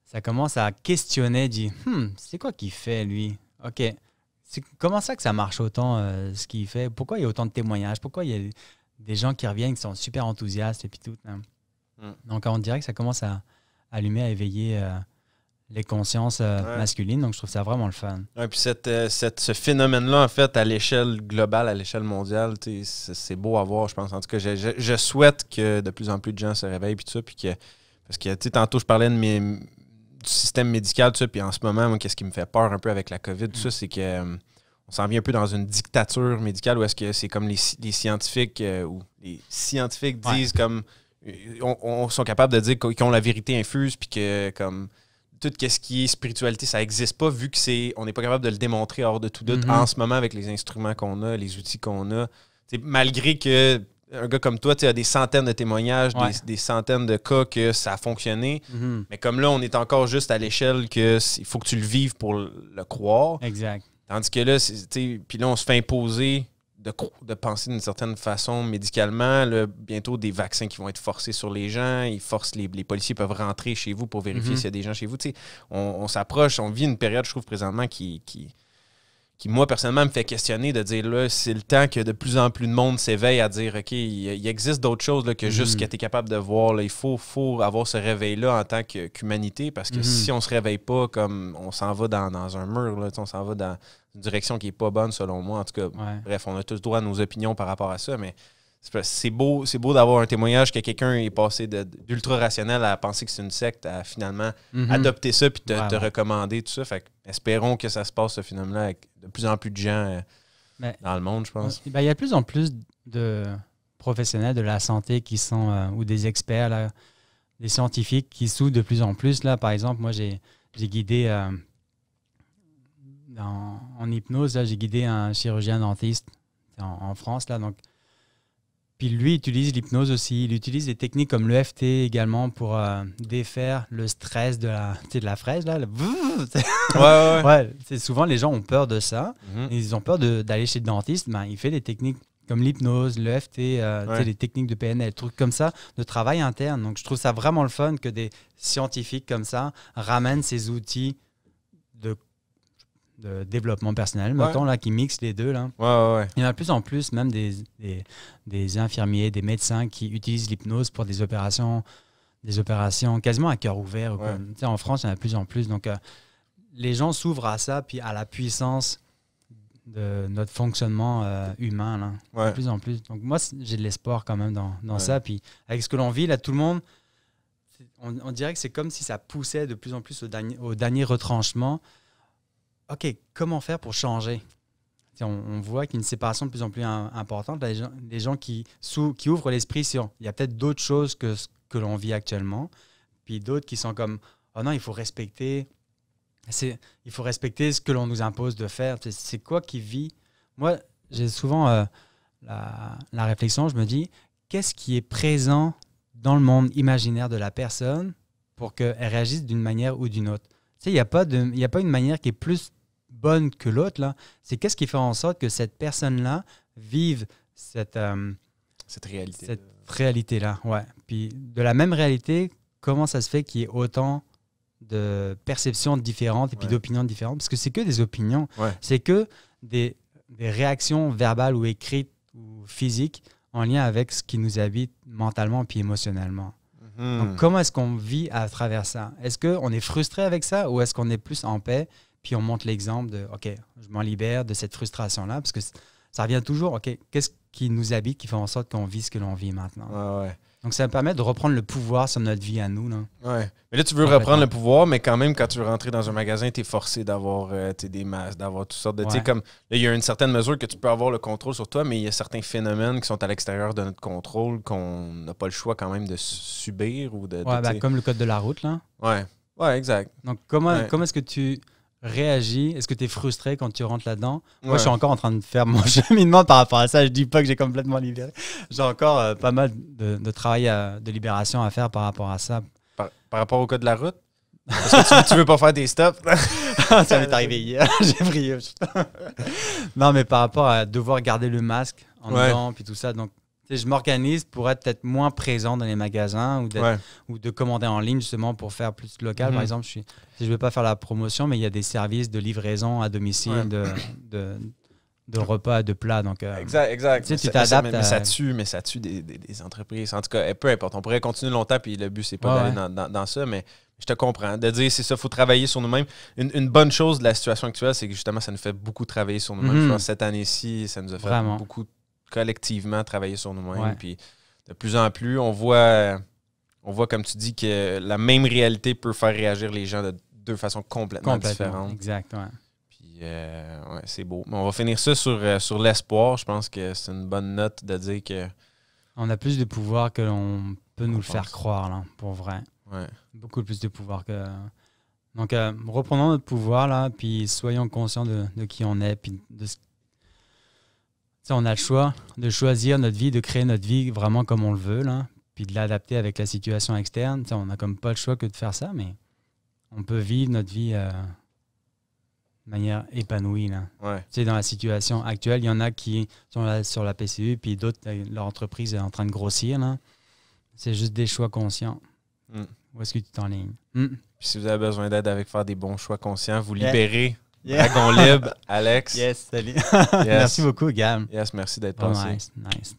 ça commence à questionner, dit c'est quoi qu'il fait, lui? OK. C'est comment ça que ça marche autant, ce qu'il fait? Pourquoi il y a autant de témoignages? Pourquoi il y a des gens qui reviennent, qui sont super enthousiastes et puis tout? Hein? Donc, on dirait que ça commence à allumer, à éveiller les consciences masculines. Donc, je trouve ça vraiment le fun. Ouais, puis ce phénomène-là, en fait, à l'échelle globale, à l'échelle mondiale, c'est beau à voir, je pense. En tout cas, je souhaite que de plus en plus de gens se réveillent, puis tout ça, puis parce que, tantôt, je parlais du système médical, tout ça, puis en ce moment, moi, qu'est-ce qui me fait peur un peu avec la COVID, tout ça, c'est que on s'en vient un peu dans une dictature médicale où est-ce que c'est comme les scientifiques ou les scientifiques disent comme on sont capables de dire qu'ils ont la vérité infuse, puis que comme tout ce qui est spiritualité, ça n'existe pas, vu que on n'est pas capable de le démontrer hors de tout doute en ce moment avec les instruments qu'on a, les outils qu'on a. Malgré que un gars comme toi, tu as des centaines de témoignages, des centaines de cas que ça a fonctionné. Mais comme là, on est encore juste à l'échelle que il faut que tu le vives pour le croire. Exact. Tandis que là, puis là, on se fait imposer de penser d'une certaine façon médicalement. Là, bientôt, des vaccins qui vont être forcés sur les gens. Ils forcent les policiers peuvent rentrer chez vous pour vérifier s'il y a des gens chez vous. On s'approche, on vit une période, je trouve, présentement qui, moi, personnellement, me fait questionner de dire, là, c'est le temps que de plus en plus de monde s'éveille à dire, OK, il existe d'autres choses là, que juste ce que tu es capable de voir. Là. Il faut avoir ce réveil-là en tant qu'humanité, parce que si on se réveille pas, comme on s'en va dans un mur, là, on s'en va dans une direction qui est pas bonne, selon moi. En tout cas, bref, on a tous droit à nos opinions par rapport à ça, mais c'est beau d'avoir un témoignage que quelqu'un est passé d'ultra rationnel à penser que c'est une secte, à finalement adopter ça puis te recommander tout ça. Fait que espérons que ça se passe, ce phénomène-là, avec de plus en plus de gens dans le monde, je pense. Il y a de plus en plus de professionnels de la santé qui sont, ou des experts, là, des scientifiques qui s'ouvrent de plus en plus. Là. Par exemple, moi, j'ai guidé en hypnose, j'ai guidé un chirurgien dentiste en France. Là, donc, puis lui, il utilise l'hypnose aussi. Il utilise des techniques comme l'EFT également pour défaire le stress de la fraise. Là, souvent, les gens ont peur de ça. Ils ont peur d'aller chez le dentiste. Il fait des techniques comme l'hypnose, l'EFT, les techniques de PNL, des trucs comme ça, de travail interne. Donc, je trouve ça vraiment le fun que des scientifiques comme ça ramènent ces outils de développement personnel, mettons, là, qui mixent les deux. Là. Il y en a de plus en plus, même des infirmiers, des médecins qui utilisent l'hypnose pour des opérations quasiment à cœur ouvert. En France, il y en a de plus en plus. Donc, les gens s'ouvrent à ça, puis à la puissance de notre fonctionnement humain, là, de plus en plus. Donc, moi, j'ai de l'espoir quand même dans ça. Puis, avec ce que l'on vit, là, tout le monde, on dirait que c'est comme si ça poussait de plus en plus au dernier retranchement. OK, comment faire pour changer? On voit qu'il y a une séparation de plus en plus importante. Les gens qui ouvrent l'esprit sur... Il y a peut-être d'autres choses que ce que l'on vit actuellement. Puis d'autres qui sont comme, oh non, il faut respecter ce que l'on nous impose de faire. C'est quoi qui vit? Moi, j'ai souvent la réflexion, je me dis, qu'est-ce qui est présent dans le monde imaginaire de la personne pour qu'elle réagisse d'une manière ou d'une autre? Il n'y a pas une manière qui est plus bonne que l'autre, là. C'est qu'est-ce qui fait en sorte que cette personne-là vive cette réalité-là. Ouais. Puis de la même réalité, comment ça se fait qu'il y ait autant de perceptions différentes et puis d'opinions différentes? Parce que c'est que des opinions. C'est que des réactions verbales ou écrites ou physiques en lien avec ce qui nous habite mentalement puis émotionnellement. Donc, comment est-ce qu'on vit à travers ça? Est-ce qu'on est frustré avec ça ou est-ce qu'on est plus en paix? Puis on montre l'exemple de, OK, je m'en libère de cette frustration-là, parce que ça revient toujours, OK, qu'est-ce qui nous habite, qui fait en sorte qu'on vit ce que l'on vit maintenant? Donc, ça me permet de reprendre le pouvoir sur notre vie à nous. Là. Mais là, tu veux reprendre le pouvoir, mais quand même, quand tu veux rentrer dans un magasin, tu es forcé d'avoir des masques, d'avoir toutes sortes de... Comme, là, il y a une certaine mesure que tu peux avoir le contrôle sur toi, mais il y a certains phénomènes qui sont à l'extérieur de notre contrôle qu'on n'a pas le choix quand même de subir. Ou comme le code de la route. Là. Ouais, exact. Donc, comment est-ce que tu réagis? Est-ce que tu es frustré quand tu rentres là-dedans? Moi, Ouais. je suis encore en train de faire mon cheminement par rapport à ça. Je dis pas que j'ai complètement libéré. J'ai encore pas mal de travail de libération à faire par rapport à ça. Par rapport au code de la route? Parce que tu veux pas faire des stops? Ça m'est arrivé hier. J'ai pris. Non, mais par rapport à devoir garder le masque en dedans, puis tout ça. Donc, je m'organise pour être peut-être moins présent dans les magasins ou de commander en ligne justement pour faire plus local. Par exemple, si je ne vais pas faire la promotion, mais il y a des services de livraison à domicile, de repas, de plats. Donc, exact. Tu sais, tu t'adaptes. Mais ça tue des entreprises. En tout cas, peu importe. On pourrait continuer longtemps, puis le but, c'est pas d'aller dans ça, mais je te comprends. De dire, c'est ça, il faut travailler sur nous-mêmes. Une bonne chose de la situation actuelle, c'est que justement, ça nous fait beaucoup travailler sur nous-mêmes. Je pense que cette année-ci, ça nous a fait beaucoup collectivement travailler sur nous-mêmes. Puis de plus en plus, on voit, comme tu dis, que la même réalité peut faire réagir les gens de deux façons complètement différentes. Exact, Puis c'est beau. Mais on va finir ça sur l'espoir. Je pense que c'est une bonne note de dire que... On a plus de pouvoir que l'on peut nous le faire croire, là, pour vrai. Ouais. Beaucoup plus de pouvoir que... Donc, reprenons notre pouvoir, là, puis soyons conscients de qui on est, puis de ce... On a le choix de choisir notre vie, de créer notre vie vraiment comme on le veut, là, puis de l'adapter avec la situation externe. On n'a comme pas le choix que de faire ça, mais on peut vivre notre vie de manière épanouie. Là. Ouais. Dans la situation actuelle, il y en a qui sont là sur la PCU, puis d'autres, leur entreprise est en train de grossir. Là. C'est juste des choix conscients. Où est-ce que tu t'enlignes? Puis si vous avez besoin d'aide avec faire des bons choix conscients, vous libérez. Dragon Libre, Alex. Yes, salut. Merci beaucoup, Gab. Yes, merci d'être passé. Nice.